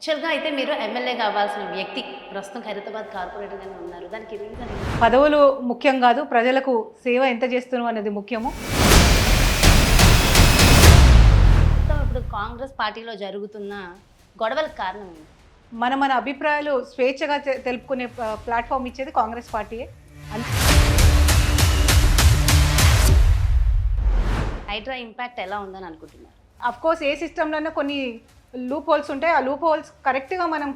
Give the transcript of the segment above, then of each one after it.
యాక్చువల్‌గా అయితే మీరు ఎమ్మెల్యే కావాల్సిన వ్యక్తి ప్రస్తుతం ఖైరతాబాద్ కార్పొరేటర్‌గానే ఉన్నారు. దానికి రీజన్ ఏంటి? పదవులు ముఖ్యం కాదు, ప్రజలకు సేవ ఎంత చేస్తున్నాం అనేది ముఖ్యము. మొత్తం ఇప్పుడు కాంగ్రెస్ పార్టీలో జరుగుతున్న గొడవలకు కారణం ఏంటి? మన అభిప్రాయాలు స్వేచ్ఛగా తెలుపుకునే ప్లాట్‌ఫామ్ ఇచ్చేది కాంగ్రెస్ పార్టీయే. అన్ హైడ్రా ఇంపాక్ట్ ఎలా ఉందని అనుకుంటున్నారు? అఫ్‌కోర్స్ ఏ సిస్టమ్‌లోనైనా కొన్ని లూప్ హోల్స్ ఉంటాయి. ఆ లూప్ హోల్స్ కరెక్ట్‌గా మనం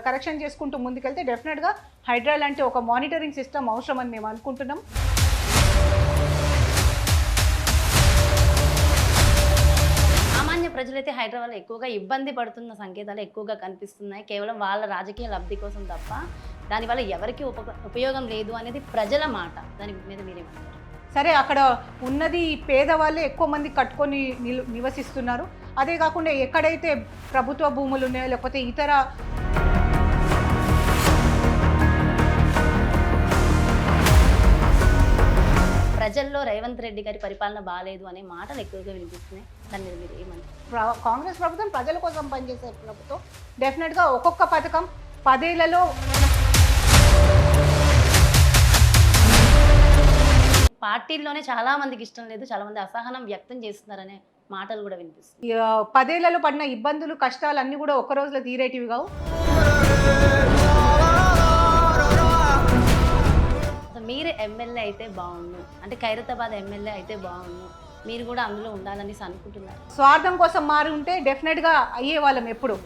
కరెక్షన్ చేసుకుంటూ ముందుకెళ్తే డెఫినెట్‌గా హైడ్రా లాంటి ఒక మానిటరింగ్ సిస్టమ్ అవసరమని మేము అనుకుంటున్నాం. సామాన్య ప్రజలైతే హైదరాబాద్‌లో ఎక్కువగా ఇబ్బంది పడుతున్న సంకేతాలు ఎక్కువగా కనిపిస్తున్నాయి. కేవలం వాళ్ళ రాజకీయ లబ్ధి కోసం తప్ప దానివల్ల ఎవరికీ ఉపయోగం లేదు అనేది ప్రజల మాట. దాని మీద మీరేమంటారు? సరే, అక్కడ ఉన్నది పేదవాళ్ళే ఎక్కువ మంది కట్టుకొని నివసిస్తున్నారు. అదే కాకుండా ఎక్కడైతే ప్రభుత్వ భూములు ఉన్నాయో లేకపోతే ఇతర ప్రజల్లో రేవంత్ రెడ్డి గారి పరిపాలన బాలేదు అనే మాటలు ఎక్కువగా వినిపిస్తున్నాయి. దాని మీద మీరు ఏమంటారు? కాంగ్రెస్ ప్రభుత్వం ప్రజల కోసం పనిచేసే ప్రభుత్వం. డెఫినెట్గా ఒక్కొక్క పథకం 10 ఏళ్లలో పార్టీల్లోనే చాలా మందికి ఇష్టం లేదు. చాలా మంది అసహనం వ్యక్తం చేస్తున్నారనే మాటలు కూడా వినిపిస్తున్నాయి. 10 ఏళ్లలో పడిన ఇబ్బందులు, కష్టాలు అన్నీ కూడా ఒక్క రోజులో తీరేటివి కావు. అసలు మీరు ఎమ్మెల్యే అయితే బాగుండు, అంటే ఖైరతాబాద్ ఎమ్మెల్యే అయితే బాగుండు, మీరు కూడా అందులో ఉండాలనేసి అనుకుంటున్నారు. స్వార్థం కోసం మారి ఉంటే డెఫినెట్గా అయ్యే వాళ్ళం ఎప్పుడు.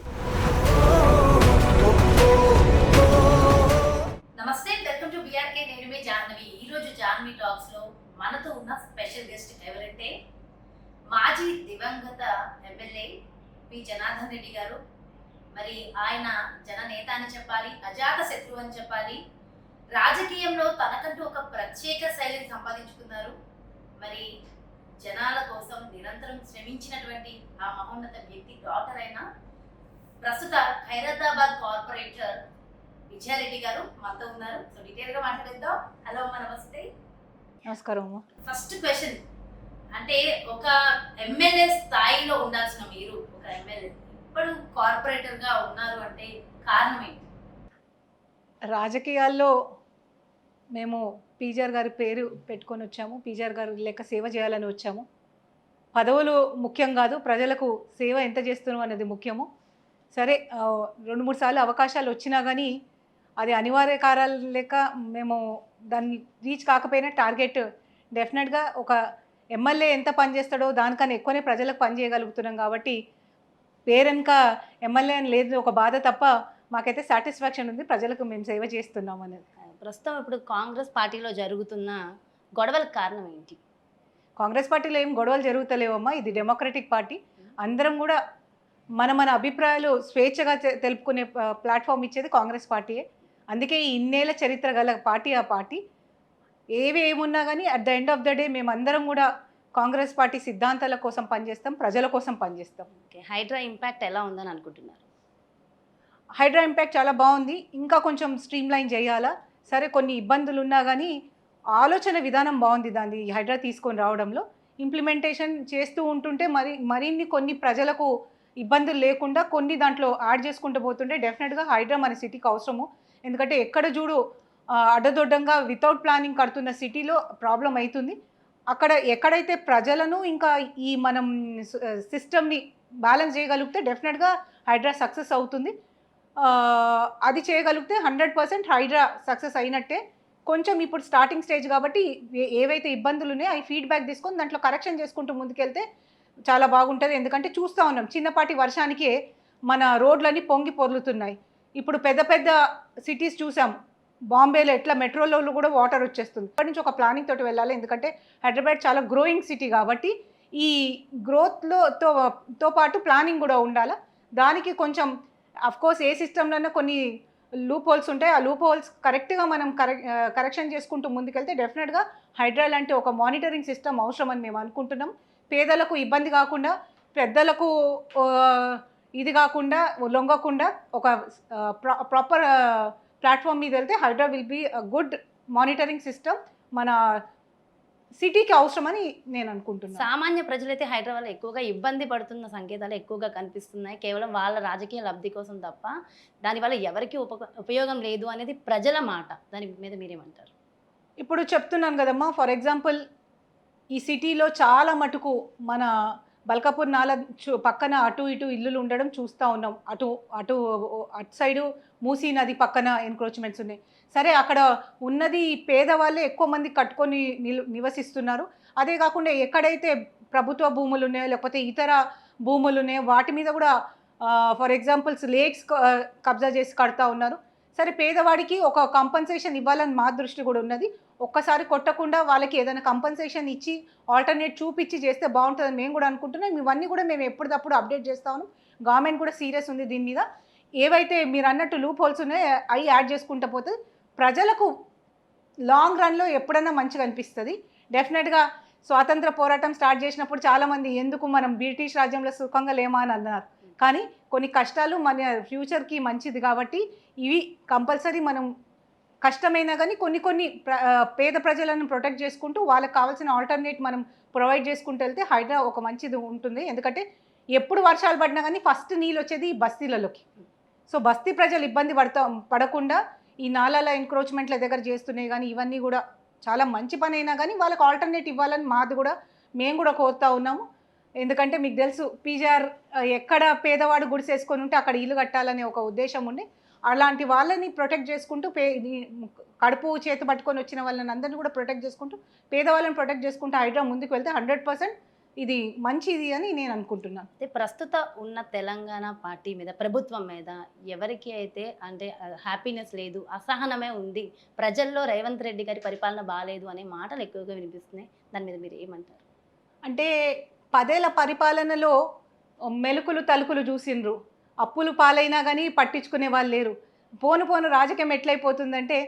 నమస్తే, వెల్కమ్ టు బిఆర్కే. నేను మీ జాహ్నవి. ఈరోజు జాహ్నవి టాక్స్ లో మనతో ఉన్న స్పెషల్ గెస్ట్ ఎవరంటే మాజీ దివంగత ఎమ్మెల్యే పి జనార్దన్ రెడ్డి గారు. మరి ఆయన జననేత అని చెప్పాలి, అజాత శత్రువు అని చెప్పాలి. రాజకీయంలో తనకంటూ ఒక ప్రత్యేక శైలిని సంపాదించుకున్నారు. మరి జనాల కోసం నిరంతరం శ్రమించినటువంటి ఆ మహోన్నత వ్యక్తి డాక్టర్ అయిన ప్రస్తుత ఖైరతాబాద్ కార్పొరేటర్ విజయారెడ్డి గారు మనతో ఉన్నారు. సో డీటెయిల్ గా మాట్లాడేద్దాం. హలో అమ్మ, నమస్తే. నమస్కారం. ఫస్ట్ క్వశ్చన్, అంటే ఒక ఎమ్మెల్యే స్థాయిలో ఉండాల్సిన మీరు ఒక ఎమ్మెల్యే ఇప్పుడు కార్పొరేటర్ గా ఉన్నారు అంటే కారణం ఏంటి? రాజకీయాల్లో మేము పీజీఆర్ గారి పేరు పెట్టుకొని వచ్చాము. పీజీఆర్ గారు లెక్క సేవ చేయాలని వచ్చాము. పదవులు ముఖ్యం కాదు, ప్రజలకు సేవ ఎంత చేస్తున్నాం అనేది ముఖ్యము. సరే, 2-3 సార్లు అవకాశాలు వచ్చినా కానీ అది అనివార్య కారాలు లేక మేము దాన్ని రీచ్ కాకపోయినా టార్గెట్ డెఫినెట్గా ఒక ఎమ్మెల్యే ఎంత పనిచేస్తాడో దానికన్నా ఎక్కువనే ప్రజలకు పనిచేయగలుగుతున్నాం కాబట్టి పేరెనక ఎమ్మెల్యే అని లేదు ఒక బాధ తప్ప మాకైతే సాటిస్ఫాక్షన్ ఉంది, ప్రజలకు మేము సేవ చేస్తున్నాం అనేది. ప్రస్తుతం ఇప్పుడు కాంగ్రెస్ పార్టీలో జరుగుతున్న గొడవలకు కారణం ఏంటి? కాంగ్రెస్ పార్టీలో ఏం గొడవలు జరుగుతలేవమ్మా, ఇది డెమోక్రటిక్ పార్టీ. అందరం కూడా మన అభిప్రాయాలు స్వేచ్ఛగా తెలుపుకునే ప్లాట్ఫామ్ ఇచ్చేది కాంగ్రెస్ పార్టీయే. అందుకే ఈ ఇన్నేళ్ల చరిత్ర గల పార్టీ ఆ పార్టీ. ఏమున్నా కానీ at the end of the day మేమందరం కూడా కాంగ్రెస్ పార్టీ సిద్ధాంతాల కోసం పనిచేస్తాం, ప్రజల కోసం పనిచేస్తాం. ఓకే, హైడ్రా ఇంపాక్ట్ ఎలా ఉందని అనుకుంటున్నారు? హైడ్రా ఇంపాక్ట్ చాలా బాగుంది, ఇంకా కొంచెం స్ట్రీమ్లైన్ చేయాలా. సరే, కొన్ని ఇబ్బందులు ఉన్నా కానీ ఆలోచన విధానం బాగుంది దాన్ని హైడ్రా తీసుకొని రావడంలో. ఇంప్లిమెంటేషన్ చేస్తూ ఉంటుంటే మరిన్ని కొన్ని ప్రజలకు ఇబ్బందులు లేకుండా కొన్ని దాంట్లో యాడ్ చేసుకుంటూ పోతుంటే డెఫినెట్గా హైడ్రా మన సిటీకి అవసరము. ఎందుకంటే ఎక్కడ చూడు అడ్డదొడ్డంగా వితౌట్ ప్లానింగ్ కడుతున్న సిటీలో ప్రాబ్లం అవుతుంది. అక్కడ ఎక్కడైతే ప్రజలను ఇంకా ఈ మనం సిస్టమ్ని బ్యాలెన్స్ చేయగలిగితే డెఫినెట్గా హైడ్రా సక్సెస్ అవుతుంది. అది చేయగలిగితే 100% హైడ్రా సక్సెస్ అయినట్టే. కొంచెం ఇప్పుడు స్టార్టింగ్ స్టేజ్ కాబట్టి ఏవైతే ఇబ్బందులు ఉన్నాయో అవి ఫీడ్బ్యాక్ తీసుకొని దాంట్లో కరెక్షన్ చేసుకుంటూ ముందుకెళ్తే చాలా బాగుంటుంది. ఎందుకంటే చూస్తూ ఉన్నాం, చిన్నపాటి వర్షానికే మన రోడ్లన్నీ పొంగి పొర్లుతున్నాయి. ఇప్పుడు పెద్ద పెద్ద సిటీస్ చూసాం, బాంబేలో ఎట్లా మెట్రోలో కూడా వాటర్ వచ్చేస్తుంది. ఇక్కడి నుంచి ఒక ప్లానింగ్ తోటి వెళ్ళాలి, ఎందుకంటే హైదరాబాద్ చాలా గ్రోయింగ్ సిటీ కాబట్టి ఈ గ్రోత్తో పాటు ప్లానింగ్ కూడా ఉండాలి. దానికి కొంచెం అఫ్కోర్స్ ఏ సిస్టంలోనైనా కొన్ని లూప్ హోల్స్ ఉంటాయి. ఆ లూప్ హోల్స్ కరెక్ట్గా మనం కరెక్షన్ చేసుకుంటూ ముందుకెళ్తే డెఫినెట్గా హైడ్రా లాంటి ఒక మానిటరింగ్ సిస్టమ్ అవసరమని మేము అనుకుంటున్నాం. పేదలకు ఇబ్బంది కాకుండా, పెద్దలకు ఇది కాకుండా, లొంగకుండా ఒక ప్రాపర్ ప్లాట్ఫామ్ మీద వెళ్తే Hydraa will be a good monitoring system మన సిటీకి అవసరమని నేను అనుకుంటున్నాను. సామాన్య ప్రజలైతే హైదరాబాద్లో ఎక్కువగా ఇబ్బంది పడుతున్న సంకేతాలు ఎక్కువగా కనిపిస్తున్నాయి. కేవలం వాళ్ళ రాజకీయ లబ్ధి కోసం తప్ప దానివల్ల ఎవరికీ ఉపయోగం లేదు అనేది ప్రజల మాట. దాని మీద మీరేమంటారు? ఇప్పుడు చెప్తున్నాను కదమ్మా, ఫర్ ఎగ్జాంపుల్ ఈ సిటీలో చాలా మటుకు మన బల్కాపూర్ నాల పక్కన అటు ఇటు ఇల్లులు ఉండడం చూస్తూ ఉన్నాం. అటు అటు అటు సైడు మూసీ నది పక్కన ఎన్క్రోచ్మెంట్స్ ఉన్నాయి. సరే, అక్కడ ఉన్నది పేదవాళ్ళే ఎక్కువ మంది కట్టుకొని నివసిస్తున్నారు. అదే కాకుండా ఎక్కడైతే ప్రభుత్వ భూములు ఉన్నాయో లేకపోతే ఇతర భూములు ఉన్నాయో వాటి మీద కూడా ఫర్ ఎగ్జాంపుల్స్ లేక్స్ కబ్జా చేసి కడతా ఉన్నారు. సరే, పేదవాడికి ఒక కంపన్సేషన్ ఇవ్వాలని మా దృష్టి కూడా ఉన్నది. ఒక్కసారి కొట్టకుండా వాళ్ళకి ఏదైనా కంపన్సేషన్ ఇచ్చి ఆల్టర్నేట్ చూపించి చేస్తే బాగుంటుందని మేము కూడా అనుకుంటున్నాం. ఇవన్నీ కూడా మేము ఎప్పటికప్పుడు అప్డేట్ చేస్తా ఉన్నాం. గవర్నమెంట్ కూడా సీరియస్ ఉంది దీని మీద. ఏవైతే మీరు అన్నట్టు లూప్ హోల్స్ ఉన్నాయో అవి యాడ్ చేసుకుంటూ పోతే ప్రజలకు లాంగ్ రన్లో ఎప్పుడైనా మంచిగా అనిపిస్తుంది. డెఫినెట్గా స్వాతంత్ర పోరాటం స్టార్ట్ చేసినప్పుడు చాలామంది ఎందుకు మనం బ్రిటిష్ రాజ్యంలో సుఖంగా లేమా అని అన్నారు. కానీ కొన్ని కష్టాలు మన ఫ్యూచర్కి మంచిది కాబట్టి ఇవి కంపల్సరీ మనం కష్టమైనా కానీ కొన్ని పేద ప్రజలను ప్రొటెక్ట్ చేసుకుంటూ వాళ్ళకి కావాల్సిన ఆల్టర్నేట్ మనం ప్రొవైడ్ చేసుకుంటూ వెళ్తే హైడ్రా ఒక మంచిది ఉంటుంది. ఎందుకంటే ఎప్పుడు వర్షాలు పడినా కానీ ఫస్ట్ నీళ్ళు వచ్చేది ఈ బస్తీలలోకి. సో బస్తీ ప్రజలు ఇబ్బంది పడకుండా ఈ నాలాల ఎన్క్రోచ్మెంట్ల దగ్గర చేస్తున్నాయి కానీ ఇవన్నీ కూడా చాలా మంచి పని అయినా కానీ వాళ్ళకి ఆల్టర్నేట్ ఇవ్వాలని మాది కూడా మేము కూడా కోరుతూ ఉన్నాము. ఎందుకంటే మీకు తెలుసు పీజీఆర్ ఎక్కడ పేదవాడు గుడిసేసుకొని ఉంటే అక్కడ ఇల్లు కట్టాలనే ఒక ఉద్దేశం ఉండి అలాంటి వాళ్ళని ప్రొటెక్ట్ చేసుకుంటూ కడుపు చేతి పట్టుకొని వచ్చిన వాళ్ళని అందరినీ కూడా ప్రొటెక్ట్ చేసుకుంటూ పేదవాళ్ళని ప్రొటెక్ట్ చేసుకుంటూ హైడ్రా ముందుకు వెళ్తే 100% ఇది మంచిది అని నేను అనుకుంటున్నాను. అయితే ప్రస్తుత ఉన్న తెలంగాణ పార్టీ మీద, ప్రభుత్వం మీద ఎవరికి అయితే అంటే హ్యాపీనెస్ లేదు, అసహనమే ఉంది, ప్రజల్లో రేవంత్ రెడ్డి గారి పరిపాలన బాగాలేదు అనే మాటలు ఎక్కువగా వినిపిస్తున్నాయి. దాని మీద మీరు ఏమంటారు? అంటే 10 ఏళ్ల పరిపాలనలో మెలుకులు తలుకులు చూసిండ్రు. అప్పులు పాలైనా కానీ పట్టించుకునే వాళ్ళు లేరు. పోను రాజకీయం ఎట్లయిపోతుందంటే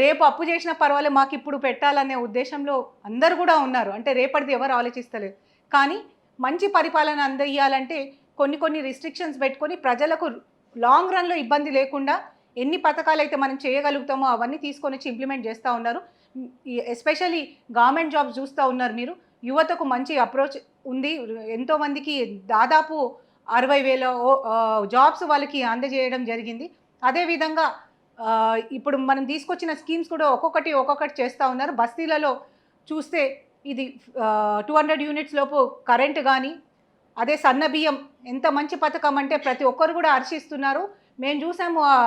రేపు అప్పు చేసినా పర్వాలేదు మాకు ఇప్పుడు పెట్టాలనే ఉద్దేశంలో అందరు కూడా ఉన్నారు. అంటే రేపటిది ఎవరు ఆలోచిస్తలేరు. కానీ మంచి పరిపాలన అందజేయాలంటే కొన్ని రిస్ట్రిక్షన్స్ పెట్టుకొని ప్రజలకు లాంగ్ రన్లో ఇబ్బంది లేకుండా ఎన్ని పథకాలు అయితే మనం చేయగలుగుతామో అవన్నీ తీసుకొని వచ్చి ఇంప్లిమెంట్ చేస్తూ ఉన్నారు. ఎస్పెషల్లీ గవర్నమెంట్ జాబ్స్ చూస్తూ ఉన్నారు మీరు. యువతకు మంచి అప్రోచ్ ఉంది. ఎంతోమందికి దాదాపు 60,000 జాబ్స్ వాళ్ళకి అందజేయడం జరిగింది. అదేవిధంగా ఇప్పుడు మనం తీసుకొచ్చిన స్కీమ్స్ కూడా ఒక్కొక్కటి చేస్తూ ఉన్నారు. బస్తీలలో చూస్తే ఇది 200 యూనిట్స్ లోపు కరెంటు కానీ, అదే సన్న బియ్యం ఎంత మంచి పథకం అంటే ప్రతి ఒక్కరు కూడా హర్షిస్తున్నారు. మేము చూసాము ఆ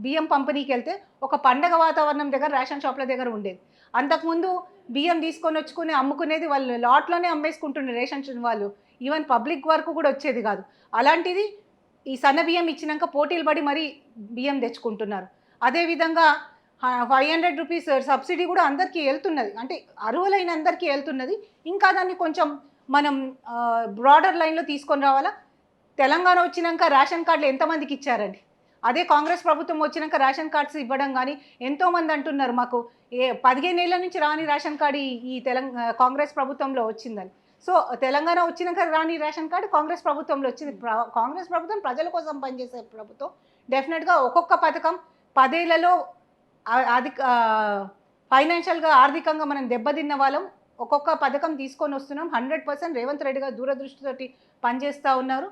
బియ్యం పంపిణీకి వెళ్తే ఒక పండగ వాతావరణం దగ్గర రేషన్ షాప్ల దగ్గర ఉండేది. అంతకుముందు బియ్యం తీసుకొని వచ్చుకుని అమ్ముకునేది వాళ్ళు లాట్లోనే అమ్మేసుకుంటుండే రేషన్ వాళ్ళు. ఈవెన్ పబ్లిక్ వరకు కూడా వచ్చేది కాదు. అలాంటిది ఈ సన్న బియ్యం ఇచ్చినాక పోటీలు పడి మరీ బియ్యం తెచ్చుకుంటున్నారు. అదేవిధంగా 500 రూపీస్ సబ్సిడీ కూడా అందరికీ వెళ్తున్నది. అంటే అర్హులైన అందరికీ వెళ్తున్నది. ఇంకా దాన్ని కొంచెం మనం బ్రాడర్ లైన్లో తీసుకొని రావాలా. తెలంగాణ వచ్చినాక రేషన్ కార్డులు ఎంతమందికి ఇచ్చారండి? అదే కాంగ్రెస్ ప్రభుత్వం వచ్చినాక రేషన్ కార్డ్స్ ఇవ్వడం కానీ ఎంతోమంది అంటున్నారు మాకు 15 ఏళ్ల నుంచి రాని రేషన్ కార్డు ఈ కాంగ్రెస్ ప్రభుత్వంలో వచ్చిందని. సో తెలంగాణ వచ్చినాక రాని రేషన్ కార్డు కాంగ్రెస్ ప్రభుత్వంలో వచ్చింది. కాంగ్రెస్ ప్రభుత్వం ప్రజల కోసం పనిచేసే ప్రభుత్వం. డెఫినెట్గా ఒక్కొక్క పథకం 10 ఏళ్లలో అది ఫైనాన్షియల్గా ఆర్థికంగా మనం దెబ్బతిన్న వాళ్ళం ఒక్కొక్క పథకం తీసుకొని వస్తున్నాం. 100% రేవంత్ రెడ్డి గారు దూరదృష్టితోటి పనిచేస్తూ ఉన్నారు.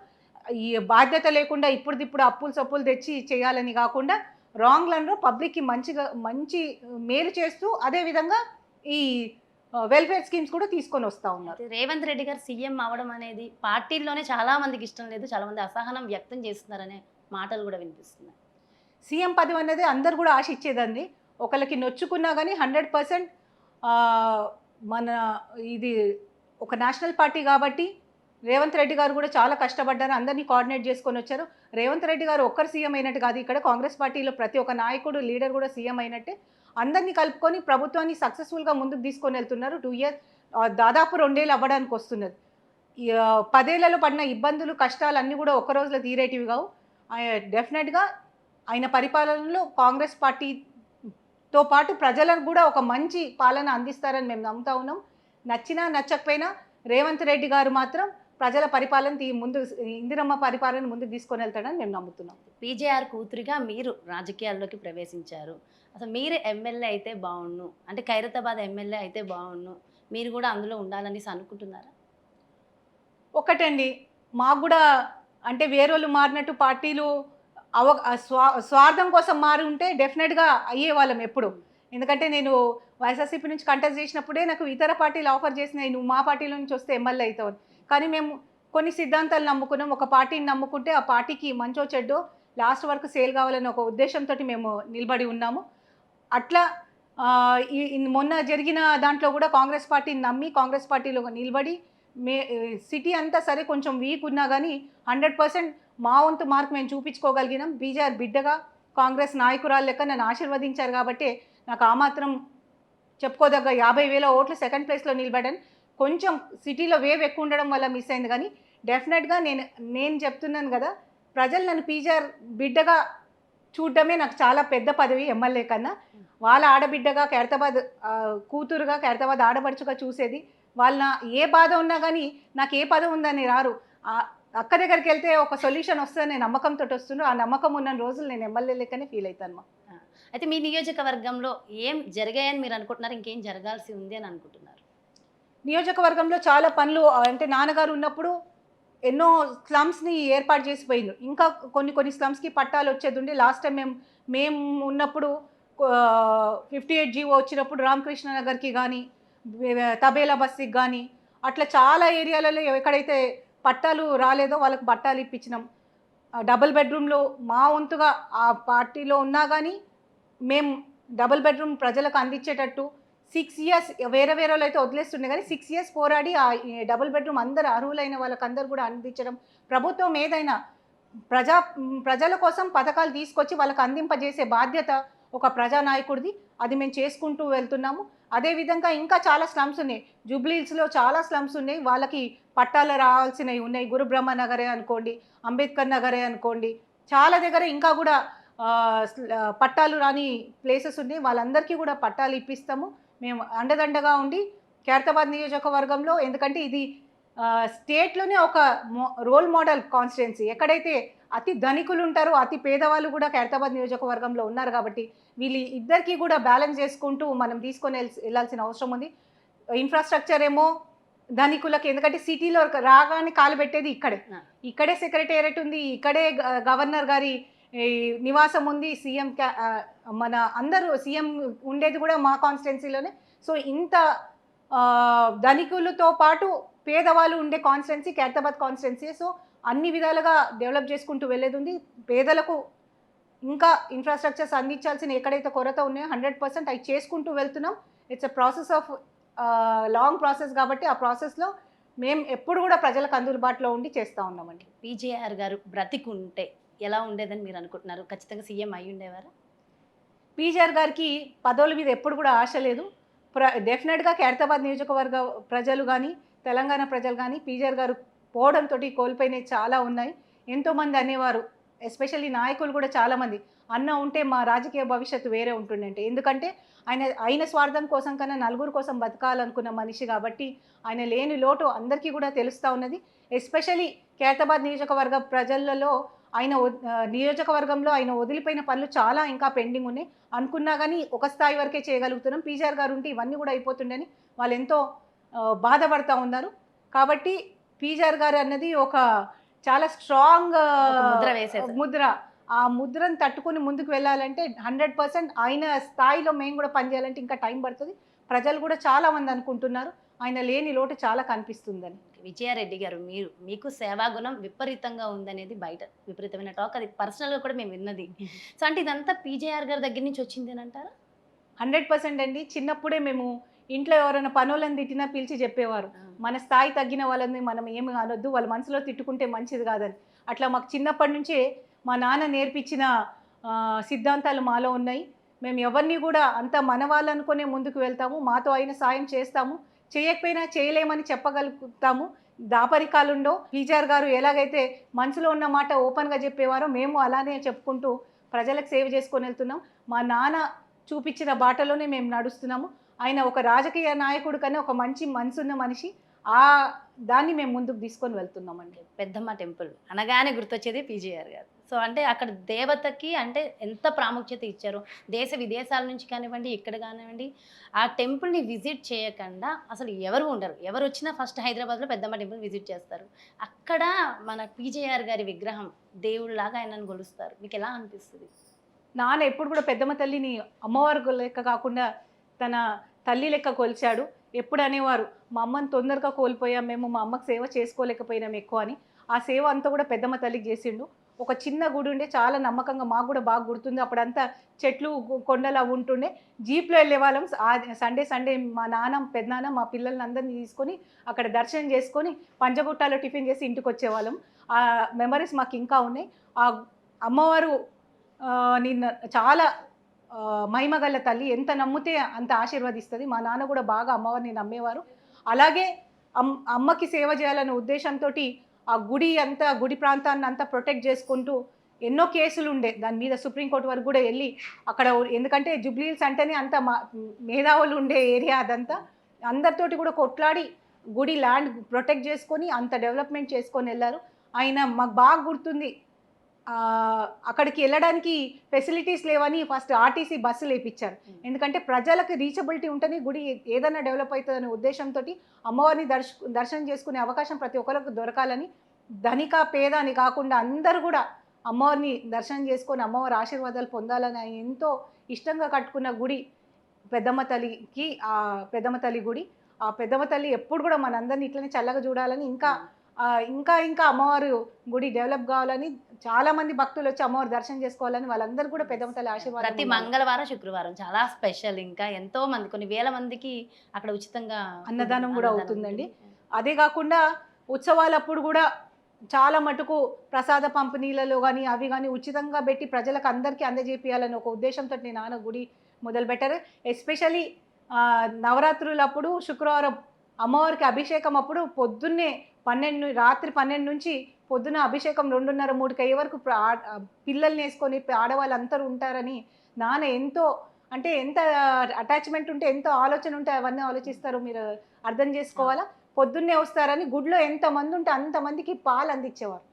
ఈ బాధ్యత లేకుండా ఇప్పుడు అప్పులు తెచ్చి చేయాలని కాకుండా రాంగ్ లైన్లో పబ్లిక్కి మంచి మేలు చేస్తూ అదేవిధంగా ఈ వెల్ఫేర్ స్కీమ్స్ కూడా తీసుకొని వస్తూ ఉన్నారు. రేవంత్ రెడ్డి గారు సీఎం అవ్వడం అనేది పార్టీల్లోనే చాలా మందికి ఇష్టం లేదు, చాలా మంది అసహనం వ్యక్తం చేస్తున్నారనే మాటలు కూడా వినిపిస్తున్నాయి. సీఎం పదవి అనేది అందరు కూడా ఆశ ఇచ్చేదండి. ఒకళ్ళకి నొచ్చుకున్నా కానీ 100% మన ఇది ఒక నేషనల్ పార్టీ కాబట్టి రేవంత్ రెడ్డి గారు కూడా చాలా కష్టపడ్డారు. అందరినీ కోఆర్డినేట్ చేసుకొని వచ్చారు. రేవంత్ రెడ్డి గారు ఒక్కరు సీఎం అయినట్టు కాదు, ఇక్కడ కాంగ్రెస్ పార్టీలో ప్రతి ఒక్క నాయకుడు లీడర్ కూడా సీఎం అయినట్టే అందరినీ కలుపుకొని ప్రభుత్వాన్ని సక్సెస్ఫుల్గా ముందుకు తీసుకొని వెళ్తున్నారు. 2 years దాదాపు 2 ఏళ్ళు అవ్వడానికి వస్తున్నది. 10 ఏళ్లలో పడిన ఇబ్బందులు కష్టాలు అన్నీ కూడా ఒక్క రోజులో తీరేటివి కావు. డెఫినెట్గా ఆయన పరిపాలనలో కాంగ్రెస్ పార్టీతో పాటు ప్రజలకు కూడా ఒక మంచి పాలన అందిస్తారని మేము నమ్ముతా ఉన్నాం. నచ్చినా నచ్చకపోయినా రేవంత్ రెడ్డి గారు మాత్రం ప్రజల పరిపాలన ఇందిరమ్మ పరిపాలన ముందుకు తీసుకొని వెళ్తాడని మేము నమ్ముతున్నాం. పీజేఆర్ కూతురిగా మీరు రాజకీయాల్లోకి ప్రవేశించారు. అసలు మీరు ఎమ్మెల్యే అయితే బాగుండు, అంటే ఖైరతాబాద్ ఎమ్మెల్యే అయితే బాగుండు, మీరు కూడా అందులో ఉండాలని అనుకుంటున్నారా? ఒకటండి, మాకు కూడా అంటే వేరేళ్ళు మారినట్టు పార్టీలు స్వార్థం కోసం మారి ఉంటే డెఫినెట్గా అయ్యేవాళ్ళం ఎప్పుడు. ఎందుకంటే నేను వైఎస్ఆర్సీపీ నుంచి కంటెస్ట్ చేసినప్పుడే నాకు ఇతర పార్టీలు ఆఫర్ చేసినాయి, నువ్వు మా పార్టీలో నుంచి వస్తే ఎమ్మెల్యే అవుతావు. కానీ మేము కొన్ని సిద్ధాంతాలు నమ్ముకున్నాం. ఒక పార్టీని నమ్ముకుంటే ఆ పార్టీకి మంచో చెడ్డో లాస్ట్ వరకు సేల్ కావాలని ఒక ఉద్దేశంతో మేము నిలబడి ఉన్నాము. అట్లా మొన్న జరిగిన దాంట్లో కూడా కాంగ్రెస్ పార్టీని నమ్మి కాంగ్రెస్ పార్టీలో నిలబడి సిటీ అంతా సరే కొంచెం వీక్ ఉన్నా కానీ 100% మా వంతు మార్క్ మేము చూపించుకోగలిగినాం. బీజేఆర్ బిడ్డగా కాంగ్రెస్ నాయకురాలు లెక్క నన్ను ఆశీర్వదించారు కాబట్టి నాకు ఆ మాత్రం చెప్పుకోదగ్గ 50,000 ఓట్లు సెకండ్ ప్లేస్లో నిలబడాను. కొంచెం సిటీలో వేవ్ ఎక్కువ ఉండడం వల్ల మిస్ అయింది. కానీ డెఫినెట్గా నేను చెప్తున్నాను కదా, ప్రజలు నన్ను బీజేఆర్ బిడ్డగా చూడడమే నాకు చాలా పెద్ద పదవి ఎమ్మెల్యే కన్నా. వాళ్ళ ఆడబిడ్డగా ఖైరతాబాద్ కూతురుగా ఖైరతాబాద్ ఆడపడుచుగా చూసేది. వాళ్ళ ఏ బాధ ఉన్నా కానీ నాకు ఏ పదం ఉందని రారు. అక్క దగ్గరికి వెళ్తే ఒక సొల్యూషన్ వస్తుందని నమ్మకంతో వస్తున్నారు. ఆ నమ్మకం ఉన్న రోజులు నేను ఎమ్మెల్యే లెక్కనే ఫీల్ అవుతాను. అయితే మీ నియోజకవర్గంలో ఏం జరిగాయని మీరు అనుకుంటున్నారు, ఇంకేం జరగాల్సి ఉంది అని అనుకుంటున్నారు? నియోజకవర్గంలో చాలా పనులు అంటే నాన్నగారు ఉన్నప్పుడు ఎన్నో స్లమ్స్ని ఏర్పాటు చేసిపోయింది. ఇంకా కొన్ని స్లమ్స్కి పట్టాలు వచ్చేది ఉండి లాస్ట్ టైం మేము ఉన్నప్పుడు 58 జీవో వచ్చినప్పుడు రామకృష్ణ నగర్కి కానీ తబేలా బస్తికి కానీ అట్లా చాలా ఏరియాలలో ఎక్కడైతే పట్టాలు రాలేదో వాళ్ళకి పట్టాలు ఇప్పించినాం. డబుల్ బెడ్రూమ్లో మా వంతుగా ఆ పార్టీలో ఉన్నా కానీ మేము డబుల్ బెడ్రూమ్ ప్రజలకు అందించేటట్టు 6 years వేరే వాళ్ళు అయితే వదిలేస్తుండే కానీ 6 years పోరాడి ఆ డబుల్ బెడ్రూమ్ అందరు అర్హులైన వాళ్ళకందరూ కూడా అందించడం. ప్రభుత్వం ఏదైనా ప్రజల కోసం పథకాలు తీసుకొచ్చి వాళ్ళకి అందింపజేసే బాధ్యత ఒక ప్రజానాయకుడిది. అది మేము చేసుకుంటూ వెళ్తున్నాము. అదేవిధంగా ఇంకా చాలా స్లమ్స్ ఉన్నాయి. జూబ్లీహిల్స్లో చాలా స్లమ్స్ ఉన్నాయి, వాళ్ళకి పట్టాలు రావాల్సినవి ఉన్నాయి. గురుబ్రహ్మ నగరే అనుకోండి, అంబేద్కర్ నగరే అనుకోండి, చాలా దగ్గర ఇంకా కూడా పట్టాలు రాని ప్లేసెస్ ఉన్నాయి. వాళ్ళందరికీ కూడా పట్టాలు ఇప్పిస్తాము మేము అండదండగా ఉండి ఖైరతాబాద్ నియోజకవర్గంలో. ఎందుకంటే ఇది స్టేట్లోనే ఒక రోల్ మోడల్ కాన్స్టిట్యున్సీ. ఎక్కడైతే అతి ధనికులు ఉంటారో అతి పేదవాళ్ళు కూడా ఖైరతాబాద్ నియోజకవర్గంలో ఉన్నారు కాబట్టి వీళ్ళు ఇద్దరికీ కూడా బ్యాలెన్స్ చేసుకుంటూ మనం తీసుకొని వెళ్ళాల్సిన అవసరం ఉంది. ఇన్ఫ్రాస్ట్రక్చర్ ఏమో ధనికులకి, ఎందుకంటే సిటీలో రాగానే కాలు పెట్టేది ఇక్కడే సెక్రటేరియట్ ఉంది, ఇక్కడే గవర్నర్ గారి నివాసం ఉంది, సీఎం మన అందరూ సీఎం ఉండేది కూడా మా కాన్స్టిట్యున్సీలోనే. సో ఇంత ధనికులతో పాటు పేదవాళ్ళు ఉండే కాన్స్టిట్యున్సీ ఖైరతాబాద్ కాన్స్టిట్యున్సీ. సో అన్ని విధాలుగా డెవలప్ చేసుకుంటూ వెళ్ళేది ఉంది. పేదలకు ఇంకా ఇన్ఫ్రాస్ట్రక్చర్స్ అందించాల్సిన ఎక్కడైతే కొరత ఉన్నాయో 100% అవి చేసుకుంటూ వెళ్తున్నాం. It's a process of long process కాబట్టి ఆ ప్రాసెస్లో మేము ఎప్పుడు కూడా ప్రజలకు అందుబాటులో ఉండి చేస్తూ ఉన్నామండి. పీజేఆర్ గారు బ్రతికుంటే ఎలా ఉండేదని మీరు అనుకుంటున్నారు? ఖచ్చితంగా సీఎం అయి ఉండేవారా? పీజేఆర్ గారికి పదవుల మీద ఎప్పుడు కూడా ఆశ లేదు. డెఫినెట్గా ఖైరతాబాద్ నియోజకవర్గ ప్రజలు కానీ తెలంగాణ ప్రజలు కానీ పీజేఆర్ గారు పోవడంతో కోల్పోయినవి చాలా ఉన్నాయి. ఎంతోమంది అనేవారు, ఎస్పెషల్లీ నాయకులు కూడా చాలామంది, అన్న ఉంటే మా రాజకీయ భవిష్యత్తు వేరే ఉంటుందంటే. ఎందుకంటే ఆయన స్వార్థం కోసం కన్నా నలుగురు కోసం బతకాలనుకున్న మనిషి కాబట్టి ఆయన లేని లోటు అందరికీ కూడా తెలుస్తూ ఉన్నది. ఎస్పెషల్లీ ఖైరతాబాద్ నియోజకవర్గ ప్రజలలో నియోజకవర్గంలో ఆయన వదిలిపోయిన పనులు చాలా ఇంకా పెండింగ్ ఉన్నాయి. అనుకున్నా కానీ ఒక స్థాయి వరకే చేయగలుగుతున్నాం. పీజేఆర్ గారు ఉంటే ఇవన్నీ కూడా అయిపోతుండని వాళ్ళు ఎంతో బాధపడుతూ ఉన్నారు. కాబట్టి పీజేఆర్ గారు అన్నది ఒక చాలా స్ట్రాంగ్ ముద్ర. ఆ ముద్రను తట్టుకుని ముందుకు వెళ్ళాలంటే 100% ఆయన స్థాయిలో మేము కూడా పనిచేయాలంటే ఇంకా టైం పడుతుంది. ప్రజలు కూడా చాలామంది అనుకుంటున్నారు ఆయన లేని లోటు చాలా కనిపిస్తుందని. విజయారెడ్డి గారు, మీకు సేవాగుణం విపరీతంగా ఉందనేది బయట విపరీతమైన టాక్, అది పర్సనల్గా కూడా మేము విన్నది. సో అంటే ఇదంతా పీజేఆర్ గారి దగ్గర నుంచి వచ్చింది అని అంటారా? 100% అండి. చిన్నప్పుడే మేము ఇంట్లో ఎవరైనా పనులను తిట్టినా పిలిచి చెప్పేవారు, మన స్థాయి తగ్గిన వాళ్ళని మనం ఏమి అనొద్దు, వాళ్ళ మనసులో తిట్టుకుంటే మంచిది కాదని. అట్లా మాకు చిన్నప్పటి నుంచే మా నాన్న నేర్పించిన సిద్ధాంతాలు మాలో ఉన్నాయి. మేము ఎవరిని కూడా అంత మన వాళ్ళు అనుకునే ముందుకు వెళ్తాము. మాతో అయిన సాయం చేస్తాము, చేయకపోయినా చేయలేమని చెప్పగలుగుతాము. దాపరికాలుండో. పీజేఆర్ గారు ఎలాగైతే మనసులో ఉన్న మాట ఓపెన్గా చెప్పేవారో మేము అలానే చెప్పుకుంటూ ప్రజలకు సేవ చేసుకొని వెళ్తున్నాం. మా నాన్న చూపించిన బాటలోనే మేము నడుస్తున్నాము. ఆయన ఒక రాజకీయ నాయకుడు కన్నా ఒక మంచి మనసున్న మనిషి. ఆ దాన్ని మేము ముందుకు తీసుకొని వెళ్తున్నామండి. పెద్దమ్మ టెంపుల్ అనగానే గుర్తొచ్చేది పీజీఆర్ గారు. సో అంటే అక్కడ దేవతకి అంటే ఎంత ప్రాముఖ్యత ఇచ్చారో, దేశ విదేశాల నుంచి కానివ్వండి, ఇక్కడ కానివ్వండి, ఆ టెంపుల్‌ని విజిట్ చేయకుండా అసలు ఎవరు ఉండరు. ఎవరొచ్చినా ఫస్ట్ హైదరాబాద్‌లో పెద్దమ్మ టెంపుల్ విజిట్ చేస్తారు. అక్కడ మన పీజీఆర్ గారి విగ్రహం దేవుడిలాగా ఆయనను కొలుస్తారు. మీకెలా అనిపిస్తది? నాన్న ఎప్పుడు కూడా పెద్దమ్మ తల్లిని అమ్మవారు లెక్క కాకుండా తన తల్లి లెక్క కొలిచాడు. ఎప్పుడు అనేవారు, మా అమ్మని తొందరగా కోల్పోయాం మేము, మా అమ్మకి సేవ చేసుకోలేకపోయినాం ఎక్కువ అని. ఆ సేవ అంతా కూడా పెద్దమ్మ తల్లికి చేసిండు. ఒక చిన్న గుడి ఉండే, చాలా నమ్మకంగా మాకు కూడా బాగా గుర్తుంది. అప్పుడంతా చెట్లు కొండలు అవి ఉంటుండే. జీప్లో వెళ్ళే వాళ్ళం. సండే సండే మా నాన్న పెద్దనాన్న మా పిల్లల్ని అందరినీ తీసుకొని అక్కడ దర్శనం చేసుకొని పంజగుట్టాలో టిఫిన్ చేసి ఇంటికి వచ్చేవాళ్ళం. ఆ మెమరీస్ మాకు ఇంకా ఉన్నాయి. ఆ అమ్మవారు నిన్న చాలా మహిమగల తల్లి, ఎంత నమ్మితే అంత ఆశీర్వదిస్తుంది. మా నాన్న కూడా బాగా అమ్మవారిని నమ్మేవారు. అలాగే అమ్మకి సేవ చేయాలనే ఉద్దేశంతో ఆ గుడి ప్రాంతాన్ని అంతా ప్రొటెక్ట్ చేసుకుంటూ ఎన్నో కేసులు ఉండే దాని మీద. సుప్రీంకోర్టు వరకు కూడా వెళ్ళి అక్కడ, ఎందుకంటే జూబ్లీహిల్స్ అంటేనే అంత మేధావులు ఉండే ఏరియా అదంతా. అందరితోటి కూడా కొట్లాడి గుడి ల్యాండ్ ప్రొటెక్ట్ చేసుకొని అంత డెవలప్మెంట్ చేసుకొని వెళ్ళారు. ఆయన మాకు బాగా గుర్తుంది. అక్కడికి వెళ్ళడానికి ఫెసిలిటీస్ లేవని ఫస్ట్ ఆర్టీసీ బస్సులు వేయించారు. ఎందుకంటే ప్రజలకు రీచబిలిటీ ఉంటేనే గుడి ఏదైనా డెవలప్ అవుతుందనే ఉద్దేశంతో అమ్మవారిని దర్శనం చేసుకునే అవకాశం ప్రతి ఒక్కరికి దొరకాలని, ధనిక పేద అని కాకుండా అందరూ కూడా అమ్మవారిని దర్శనం చేసుకొని అమ్మవారి ఆశీర్వాదాలు పొందాలని ఆయన ఎంతో ఇష్టంగా కట్టుకున్న గుడి పెద్దమ్మ తల్లికి. ఆ పెద్దమ్మ తల్లి గుడి, ఆ పెద్దమ్మ తల్లి ఎప్పుడు కూడా మనందరినీ ఇట్లనే చల్లగా చూడాలని, ఇంకా ఇంకా ఇంకా అమ్మవారు గుడి డెవలప్ కావాలని, చాలా మంది భక్తులు వచ్చి అమ్మవారు దర్శనం చేసుకోవాలని, వాళ్ళందరూ కూడా పెద్దమ్మ తల్లి ఆశీర్వాదం ప్రతి మంగళవారం, శుక్రవారం చాలా స్పెషల్. ఇంకా ఎంతో మంది, కొన్ని వేల మందికి అక్కడ ఉచితంగా అన్నదానం కూడా అవుతుందండి. అదే కాకుండా ఉత్సవాలప్పుడు కూడా చాలా మటుకు ప్రసాద పంపిణీలలో కానీ అవి కానీ ఉచితంగా పెట్టి ప్రజలకు అందరికీ అందజేపియాలని ఒక ఉద్దేశంతో నేను నాన్న గుడి మొదలుపెట్టారు. ఎస్పెషలీ నవరాత్రులప్పుడు శుక్రవారం అమ్మవారికి అభిషేకం అప్పుడు పొద్దున్నే రాత్రి 12 నుంచి పొద్దున అభిషేకం 2:30, 3 అయ్యే వరకు పిల్లల్ని వేసుకొని ఆడవాళ్ళందరూ ఉంటారని నాన్న ఎంతో, అంటే ఎంత అటాచ్మెంట్ ఉంటే, ఎంతో ఆలోచన ఉంటే అవన్నీ ఆలోచిస్తారో మీరు అర్థం చేసుకోవాలా. పొద్దున్నే వస్తారని గుడిలో ఎంతమంది ఉంటే అంతమందికి పాలు అందించేవారు.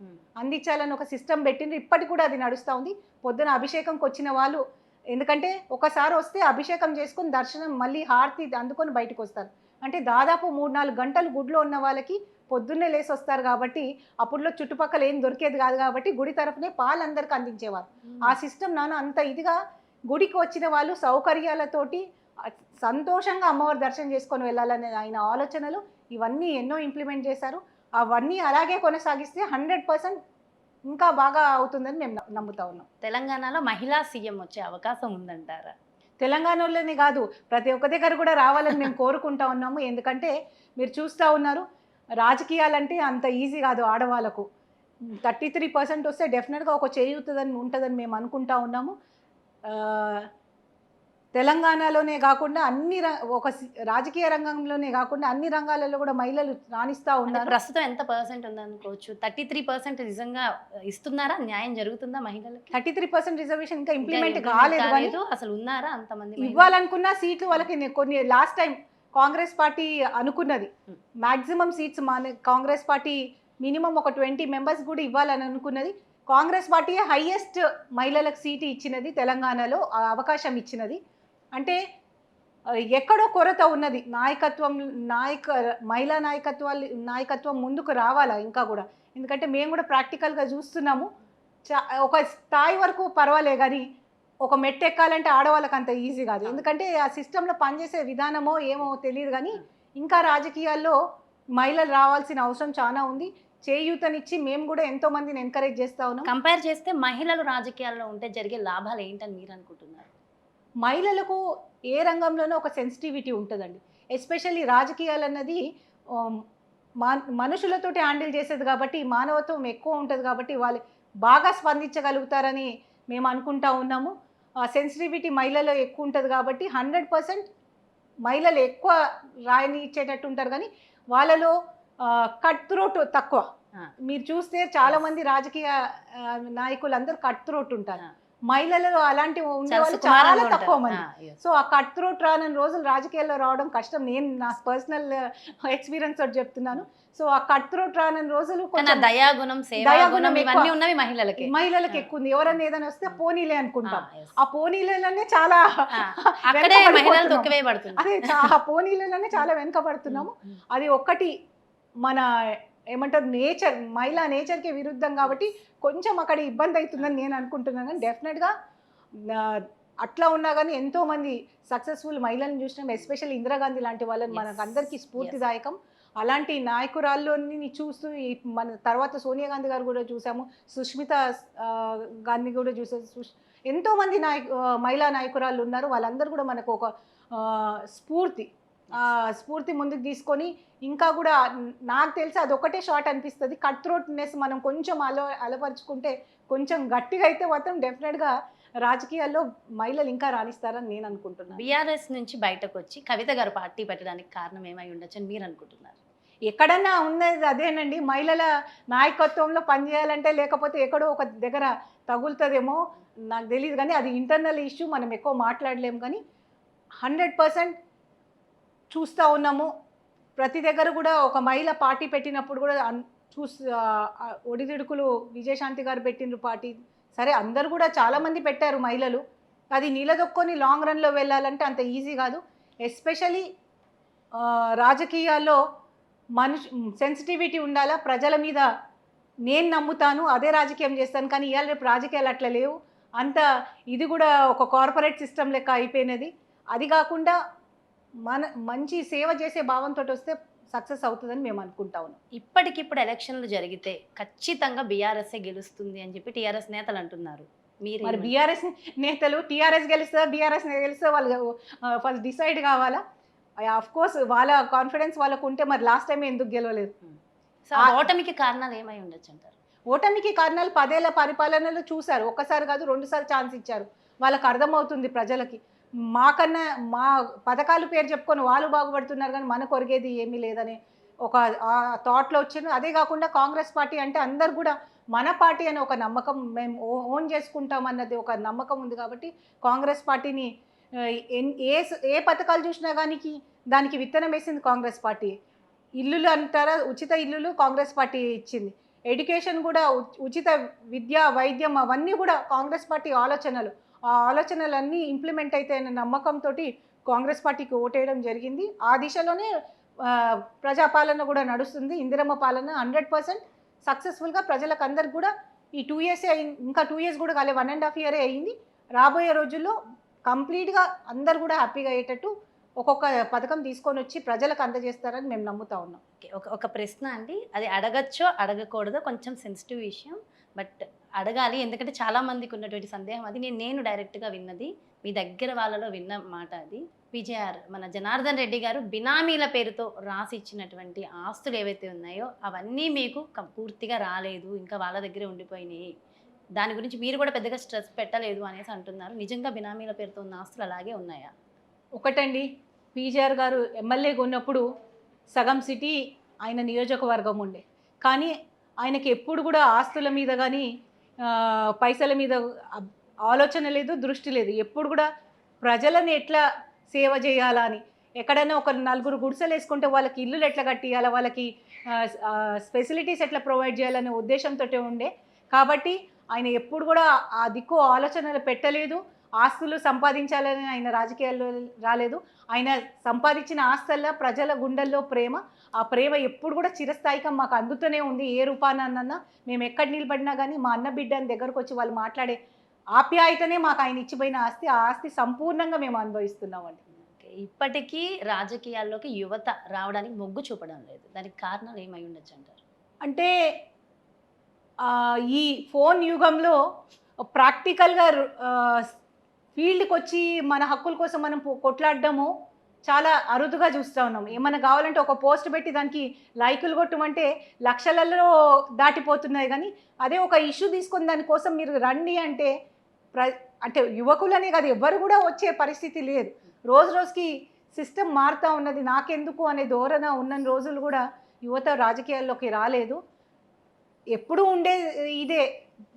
అందించాలని ఒక సిస్టమ్ పెట్టిండ్రు. ఇప్పటికి కూడా అది నడుస్తూ ఉంది. పొద్దున అభిషేకంకి వచ్చిన వాళ్ళు, ఎందుకంటే ఒకసారి వస్తే అభిషేకం చేసుకొని దర్శనం మళ్ళీ హారతి అందుకొని బయటకు వస్తారు. అంటే దాదాపు 3-4 గంటలు గుడిలో ఉన్న వాళ్ళకి పొద్దున్నే లేసి వస్తారు. కాబట్టి అప్పుడులో చుట్టుపక్కల ఏం దొరికేది కాదు కాబట్టి గుడి తరఫునే పాలు అందరికి అందించేవారు. ఆ సిస్టమ్ నాన్న అంత ఇదిగా గుడికి వచ్చిన వాళ్ళు సౌకర్యాలతోటి సంతోషంగా అమ్మవారి దర్శనం చేసుకొని వెళ్ళాలనే ఆయన ఆలోచనలు ఇవన్నీ ఎన్నో ఇంప్లిమెంట్ చేశారు. అవన్నీ అలాగే కొనసాగిస్తే 100% ఇంకా బాగా అవుతుందని మేము నమ్ముతా ఉన్నాం. తెలంగాణలో మహిళా సీఎం వచ్చే అవకాశం ఉందంటారా? తెలంగాణలోనే కాదు, ప్రతి ఒక్క దగ్గర కూడా రావాలని మేము కోరుకుంటా ఉన్నాము. ఎందుకంటే మీరు చూస్తూ ఉన్నారు, రాజకీయాలంటే అంత ఈజీ కాదు ఆడవాళ్ళకు. 33% వస్తే డెఫినెట్గా ఒక ఉంటుందని మేము అనుకుంటా ఉన్నాము. తెలంగాణలోనే కాకుండా రాజకీయ రంగంలోనే కాకుండా అన్ని రంగాలలో కూడా మహిళలు రాణిస్తూ ఉన్నారు. ప్రస్తుతం ఎంత పర్సెంట్ ఉందనుకోవచ్చు? 33% నిజంగా ఇస్తున్నారా? న్యాయం జరుగుతుందా మహిళలకి? 33% రిజర్వేషన్ ఇంకా ఇంప్లిమెంట్ కాలేదు. అసలు ఉన్నారా అంతమంది? ఇవ్వాలనుకున్న సీట్లు వాళ్ళకి కొన్ని లాస్ట్ టైం కాంగ్రెస్ పార్టీ అనుకున్నది. Maximum seats Congress party minimum ఒక 20 మెంబర్స్ కూడా ఇవ్వాలని అనుకున్నది. కాంగ్రెస్ పార్టీ హైయెస్ట్ మహిళలకు సీటు ఇచ్చినది తెలంగాణలో, అవకాశం ఇచ్చినది. అంటే ఎక్కడో కొరత ఉన్నది. మహిళా నాయకత్వం ముందుకు రావాలా ఇంకా కూడా. ఎందుకంటే మేము కూడా ప్రాక్టికల్గా చూస్తున్నాము. ఒక స్థాయి వరకు పర్వాలే కానీ ఒక మెట్టు ఎక్కాలంటే ఆడవాళ్ళకి అంత ఈజీ కాదు. ఎందుకంటే ఆ సిస్టంలో పనిచేసే విధానమో ఏమో తెలియదు కానీ ఇంకా రాజకీయాల్లో మహిళలు రావాల్సిన అవసరం చాలా ఉంది. చేయూతనిచ్చి మేము కూడా ఎంతో మందిని ఎంకరేజ్ చేస్తా ఉన్నాం. కంపేర్ చేస్తే మహిళలు రాజకీయాల్లో ఉంటే జరిగే లాభాలు ఏంటని మీరు అనుకుంటున్నారు? మహిళలకు ఏ రంగంలోనూ ఒక సెన్సిటివిటీ ఉంటుందండి. ఎస్పెషల్లీ రాజకీయాలు అన్నది మనుషులతోటి హ్యాండిల్ చేసేది కాబట్టి మానవత్వం ఎక్కువ ఉంటుంది కాబట్టి వాళ్ళు బాగా స్పందించగలుగుతారని మేము అనుకుంటా ఉన్నాము. సెన్సిటివిటీ మహిళలో ఎక్కువ ఉంటుంది కాబట్టి 100% మహిళలు ఎక్కువ రాయిని ఇచ్చేటట్టు ఉంటారు కానీ వాళ్ళలో కట్ త్రోట్ తక్కువ. మీరు చూస్తే చాలా మంది రాజకీయ నాయకులు అందరూ కట్ త్రోట్ ఉంటారు. మహిళలలో అలాంటి ఉండేవాళ్ళు సుకుమారంగా చాలా ఉంటారు. తక్కువ మంది. yes. సో ఆ కట్ త్రోట్ రాని రోజులు రాజకీయాల్లో రావడం కష్టం. నేను నా పర్సనల్ ఎక్స్పీరియన్స్ తోటి చెప్తున్నాను. సో ఆ కట్ త్రోట్ రాని రోజులు కానీ ఆ కొంచెం దయాగుణం, సేవాగుణం దయాగుణం ఇవన్నీ ఎక్కువ. ఉన్నవి మహిళలకి. మహిళలకు ఎక్కువ ఉంది. ఎవరన్నా ఏదైనా వస్తే పోనీలే అనుకుంటాం. yes. ఆ పోనీలలోనే చాలా అక్కడే మహిళలు వెనకబడిపోతున్నాం. తొక్కివేయబడుతుంది. అదే ఆ పోనీలలోనే చాలా వెనకబడుతున్నాము. అది ఒక్కటి మన ఏమంటారు నేచర్, మహిళా నేచర్కి విరుద్ధం కాబట్టి కొంచెం అక్కడ ఇబ్బంది అవుతుందని నేను అనుకుంటున్నాను. కానీ డెఫినెట్గా అట్లా ఉన్నా కానీ ఎంతో మంది సక్సెస్ఫుల్ మహిళలను చూసినాం. ఎస్పెషల్లీ ఇందిరాగాంధీ లాంటి వాళ్ళని మనకు అందరికీ స్ఫూర్తిదాయకం. అలాంటి నాయకురాల్లోని చూస్తూ మన తర్వాత సోనియా గాంధీ గారు కూడా చూసాము, సుష్మిత గాంధీ కూడా చూసాము. ఎంతోమంది మహిళా నాయకురాళ్ళు ఉన్నారు. వాళ్ళందరూ కూడా మనకు ఒక స్ఫూర్తి ముందుకు తీసుకొని ఇంకా కూడా నాకు తెలిసి అదొకటే షార్ట్ అనిపిస్తుంది. కట్ త్రోట్నెస్ మనం కొంచెం అలపరుచుకుంటే కొంచెం గట్టిగా అయితే మాత్రం డెఫినెట్గా రాజకీయాల్లో మహిళలు ఇంకా రాణిస్తారని నేను అనుకుంటున్నాను. బీఆర్ఎస్ నుంచి బయటకు వచ్చి కవిత గారు పార్టీ పెట్టడానికి కారణం ఏమై ఉండొచ్చు అని మీరు అనుకుంటున్నారు? ఎక్కడన్నా ఉన్నది అదేనండి, మహిళల నాయకత్వంలో పనిచేయాలంటే లేకపోతే ఎక్కడో ఒక దగ్గర తగులుతుందేమో నాకు తెలియదు. కానీ అది ఇంటర్నల్ ఇష్యూ, మనం ఎక్కువ మాట్లాడలేము. కానీ 100% చూస్తూ ఉన్నాము. ప్రతి దగ్గర కూడా ఒక మహిళ పార్టీ పెట్టినప్పుడు కూడా ఒడిదుడుకులు. విజయశాంతి గారు పెట్టిన పార్టీ సరే, అందరు కూడా చాలామంది పెట్టారు మహిళలు. అది నిలదొక్కొని లాంగ్ రన్లో వెళ్ళాలంటే అంత ఈజీ కాదు. ఎస్పెషలీ రాజకీయాల్లో సెన్సిటివిటీ ఉండాలా. ప్రజల మీద నేను నమ్ముతాను, అదే రాజకీయం చేస్తాను. కానీ ఇవాళ రేపు రాజకీయాలు అట్లా లేవు. అంత ఇది కూడా ఒక కార్పొరేట్ సిస్టమ్ లెక్క అయిపోయినది. అది కాకుండా మంచి సేవ చేసే భావంతో వస్తే సక్సెస్ అవుతుందని మేము అనుకుంటా ఉన్నాం. ఇప్పటికిప్పుడు ఎలక్షన్లు జరిగితే ఖచ్చితంగా బీఆర్ఎస్ఏ గెలుస్తుంది అని చెప్పి టీఆర్ఎస్ నేతలు అంటున్నారు. మీరు మరి బీఆర్ఎస్ నేతలు టీఆర్ఎస్ గెలుస్తుందా బీఆర్ఎస్ గెలుస్తుందా వాళ్ళు ఫస్ట్ డిసైడ్ కావాలా. ఆఫ్ కోర్స్ వాళ్ళ కాన్ఫిడెన్స్ వాళ్ళకు ఉంటే మరి లాస్ట్ టైం ఎందుకు గెలవలేదు? సో ఓటమికి కారణాలు ఏమై ఉండొచ్చు అంటారు? ఓటమికి కారణాలు 10 ఏళ్ల పరిపాలనలో చూశారు. ఒక్కసారి కాదు 2 సార్లు ఛాన్స్ ఇచ్చారు. వాళ్ళకి అర్థమవుతుంది ప్రజలకి. మాకన్నా మా పథకాలు పేరు చెప్పుకొని వాళ్ళు బాగుపడుతున్నారు కానీ మనకు ఒరిగేది ఏమీ లేదని ఒక థాట్లో వచ్చింది. అదే కాకుండా కాంగ్రెస్ పార్టీ అంటే అందరు కూడా మన పార్టీ అనే ఒక నమ్మకం, మేము ఓన్ చేసుకుంటాం అన్నది ఒక నమ్మకం ఉంది. కాబట్టి కాంగ్రెస్ పార్టీని ఏ పథకాలు చూసినా కానీ దానికి విత్తనం వేసింది కాంగ్రెస్ పార్టీ. ఇల్లులు అంటారా, ఉచిత ఇల్లులు కాంగ్రెస్ పార్టీ ఇచ్చింది. ఎడ్యుకేషన్ కూడా ఉచిత విద్య, వైద్యం అవన్నీ కూడా కాంగ్రెస్ పార్టీ ఆలోచనలు. ఆ ఆలోచనలన్నీ ఇంప్లిమెంట్ అయితే అనే నమ్మకంతో కాంగ్రెస్ పార్టీకి ఓటేయడం జరిగింది. ఆ దిశలోనే ప్రజాపాలన కూడా నడుస్తుంది. ఇందిరమ్మ పాలన 100% సక్సెస్ఫుల్గా ప్రజలకు అందరికి కూడా ఈ 2 years ఇంకా 2 years కూడా కాలే, 1.5 year అయ్యింది. రాబోయే రోజుల్లో కంప్లీట్గా అందరు కూడా హ్యాపీగా అయ్యేటట్టు ఒక్కొక్క పథకం తీసుకొని వచ్చి ప్రజలకు అందజేస్తారని మేము నమ్ముతా ఉన్నాం. ఒక ప్రశ్న అండి, అది అడగచ్చో అడగకూడదో కొంచెం సెన్సిటివ్ విషయం, బట్ అడగాలి. ఎందుకంటే చాలా మందికి ఉన్నటువంటి సందేహం అది. నేను డైరెక్ట్గా విన్నది, మీ దగ్గర వాళ్ళలో విన్న మాట అది. పీజేఆర్ మన జనార్దన్ రెడ్డి గారు బినామీల పేరుతో రాసి ఇచ్చినటువంటి ఆస్తులు ఏవైతే ఉన్నాయో అవన్నీ మీకు పూర్తిగా రాలేదు, ఇంకా వాళ్ళ దగ్గరే ఉండిపోయినాయి, దాని గురించి మీరు కూడా పెద్దగా స్ట్రెస్ పెట్టలేదు అనేసి అంటున్నారు. నిజంగా బినామీల పేరుతో ఉన్న ఆస్తులు అలాగే ఉన్నాయా? ఒకటండి, పీజేఆర్ గారు ఎమ్మెల్యేగా ఉన్నప్పుడు సగం సిటీ ఆయన నియోజకవర్గం ఉండే. కానీ ఆయనకి ఎప్పుడు కూడా ఆస్తుల మీద కానీ పైసల మీద ఆలోచన లేదు, దృష్టి లేదు. ఎప్పుడు కూడా ప్రజలను ఎట్లా సేవ చేయాలా అని, ఎక్కడైనా ఒక 4 గుడిసెలు వేసుకుంటే వాళ్ళకి ఇల్లులు ఎట్లా కట్టియాలా, వాళ్ళకి ఫెసిలిటీస్ ఎట్లా ప్రొవైడ్ చేయాలనే ఉద్దేశంతో ఉండే. కాబట్టి ఆయన ఎప్పుడు కూడా ఆ దిక్కు ఆలోచనలు పెట్టలేదు. ఆస్తులు సంపాదించాలని ఆయన రాజకీయాల్లో రాలేదు. ఆయన సంపాదించిన ఆస్తుల్లో ప్రజల గుండెల్లో ప్రేమ, ఆ ప్రేమ ఎప్పుడు కూడా చిరస్థాయిగా మాకు అందుతూనే ఉంది. ఏ రూపానన్నా మేము ఎక్కడ నిలబడినా కానీ మా అన్న బిడ్డని దగ్గరకు వచ్చి వాళ్ళు మాట్లాడే ఆప్యాయతనే మాకు ఆయన ఇచ్చిపోయిన ఆస్తి. ఆ ఆస్తి సంపూర్ణంగా మేము అనుభవిస్తున్నామండి. ఇప్పటికీ రాజకీయాల్లోకి యువత రావడానికి మొగ్గు చూపడం లేదు, దానికి కారణాలు ఏమై ఉండొచ్చు అంటారు? అంటే ఈ ఫోన్ యుగంలో ప్రాక్టికల్గా ఫీల్డ్కి వచ్చి మన హక్కుల కోసం మనం కొట్లాడడము చాలా అరుదుగా చూస్తూ ఉన్నాం. ఏమైనా కావాలంటే ఒక పోస్ట్ పెట్టి దానికి లైకులు కొట్టమంటే లక్షలలో దాటిపోతున్నాయి. కానీ అదే ఒక ఇష్యూ తీసుకొని దానికోసం మీరు రండి అంటే అంటే యువకులనే కాదు ఎవరు కూడా వచ్చే పరిస్థితి లేదు. రోజు రోజుకి సిస్టమ్ మారుతూ ఉన్నది. నాకెందుకు అనే ధోరణ ఉన్న రోజులు కూడా యువత రాజకీయాల్లోకి రాలేదు. ఎప్పుడు ఉండే ఇదే,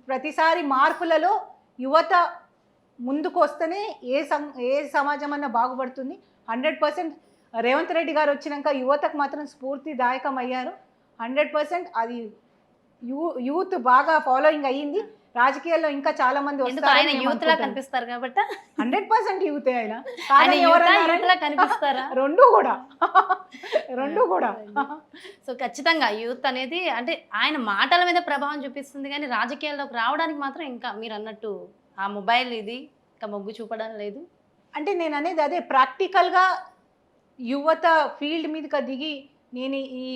ప్రతిసారి మార్పులలో యువత ముందుకు వస్తేనే ఏ సమాజం అన్నా బాగుపడుతుంది. 100% రేవంత్ రెడ్డి గారు వచ్చినాక యువతకు మాత్రం స్ఫూర్తిదాయకం అయ్యారు. 100% అది యూత్ బాగా ఫాలోయింగ్ అయ్యింది. రాజకీయాల్లో ఇంకా చాలా మంది ఎందుకు ఆయన యూత్ లా కనిపిస్తారు కాబట్టి 100% యూతే ఆయన. ఆయన యూత్ లా కనిపిస్తారా? రెండు కూడా. సో ఖచ్చితంగా యూత్ అనేది అంటే ఆయన మాటల మీద ప్రభావం చూపిస్తుంది, కానీ రాజకీయాల్లోకి రావడానికి మాత్రం ఇంకా మీరు అన్నట్టు ఆ మొబైల్ ఇది ఇంకా మొగ్గు చూపడం లేదు. అంటే నేను అనేది అదే, ప్రాక్టికల్గా యువత ఫీల్డ్ మీదకి దిగి నేను ఈ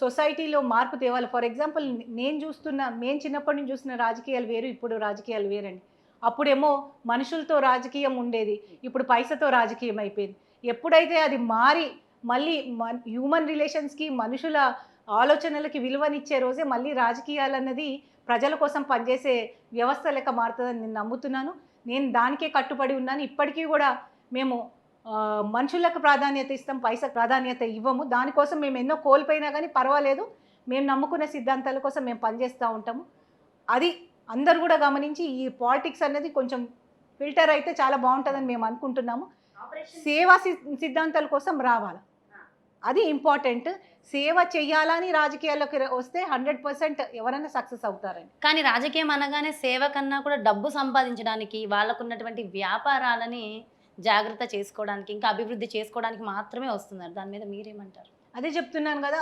సొసైటీలో మార్పు తేవాలి. ఫర్ ఎగ్జాంపుల్ మేము చిన్నప్పటి నుంచి చూస్తున్న రాజకీయాలు వేరు, ఇప్పుడు రాజకీయాలు వేరండి. అప్పుడేమో మనుషులతో రాజకీయం ఉండేది, ఇప్పుడు పైసతో రాజకీయం అయిపోయింది. ఎప్పుడైతే అది మారి మళ్ళీ హ్యూమన్ రిలేషన్స్కి, మనుషుల ఆలోచనలకి విలువనిచ్చే రోజే మళ్ళీ రాజకీయాలు అన్నది ప్రజల కోసం పనిచేసే వ్యవస్థ లెక్క మారుతుందని నేను నమ్ముతున్నాను. నేను దానికే కట్టుబడి ఉన్నాను. ఇప్పటికీ కూడా మేము మనుషులకు ప్రాధాన్యత ఇస్తాం, పైసకు ప్రాధాన్యత ఇవ్వము. దానికోసం మేము ఎన్నో కోల్పోయినా కానీ పర్వాలేదు, మేము నమ్ముకునే సిద్ధాంతాల కోసం మేము పనిచేస్తూ ఉంటాము. అది అందరు కూడా గమనించి ఈ పాలిటిక్స్ అనేది కొంచెం ఫిల్టర్ అయితే చాలా బాగుంటుందని మేము అనుకుంటున్నాము. సేవా సిద్ధాంతాల కోసం రావాలి, అది ఇంపార్టెంట్. సేవ చెయ్యాలని రాజకీయాల్లోకి వస్తే 100% ఎవరైనా సక్సెస్ అవుతారని. కానీ రాజకీయం అనగానే సేవ కన్నా కూడా డబ్బు సంపాదించడానికి, వాళ్ళకున్నటువంటి వ్యాపారాలని జాగ్రత్త చేసుకోవడానికి, ఇంకా అభివృద్ధి చేసుకోవడానికి మాత్రమే వస్తున్నారు. దాని మీద మీరేమంటారు? అదే చెప్తున్నాను కదా,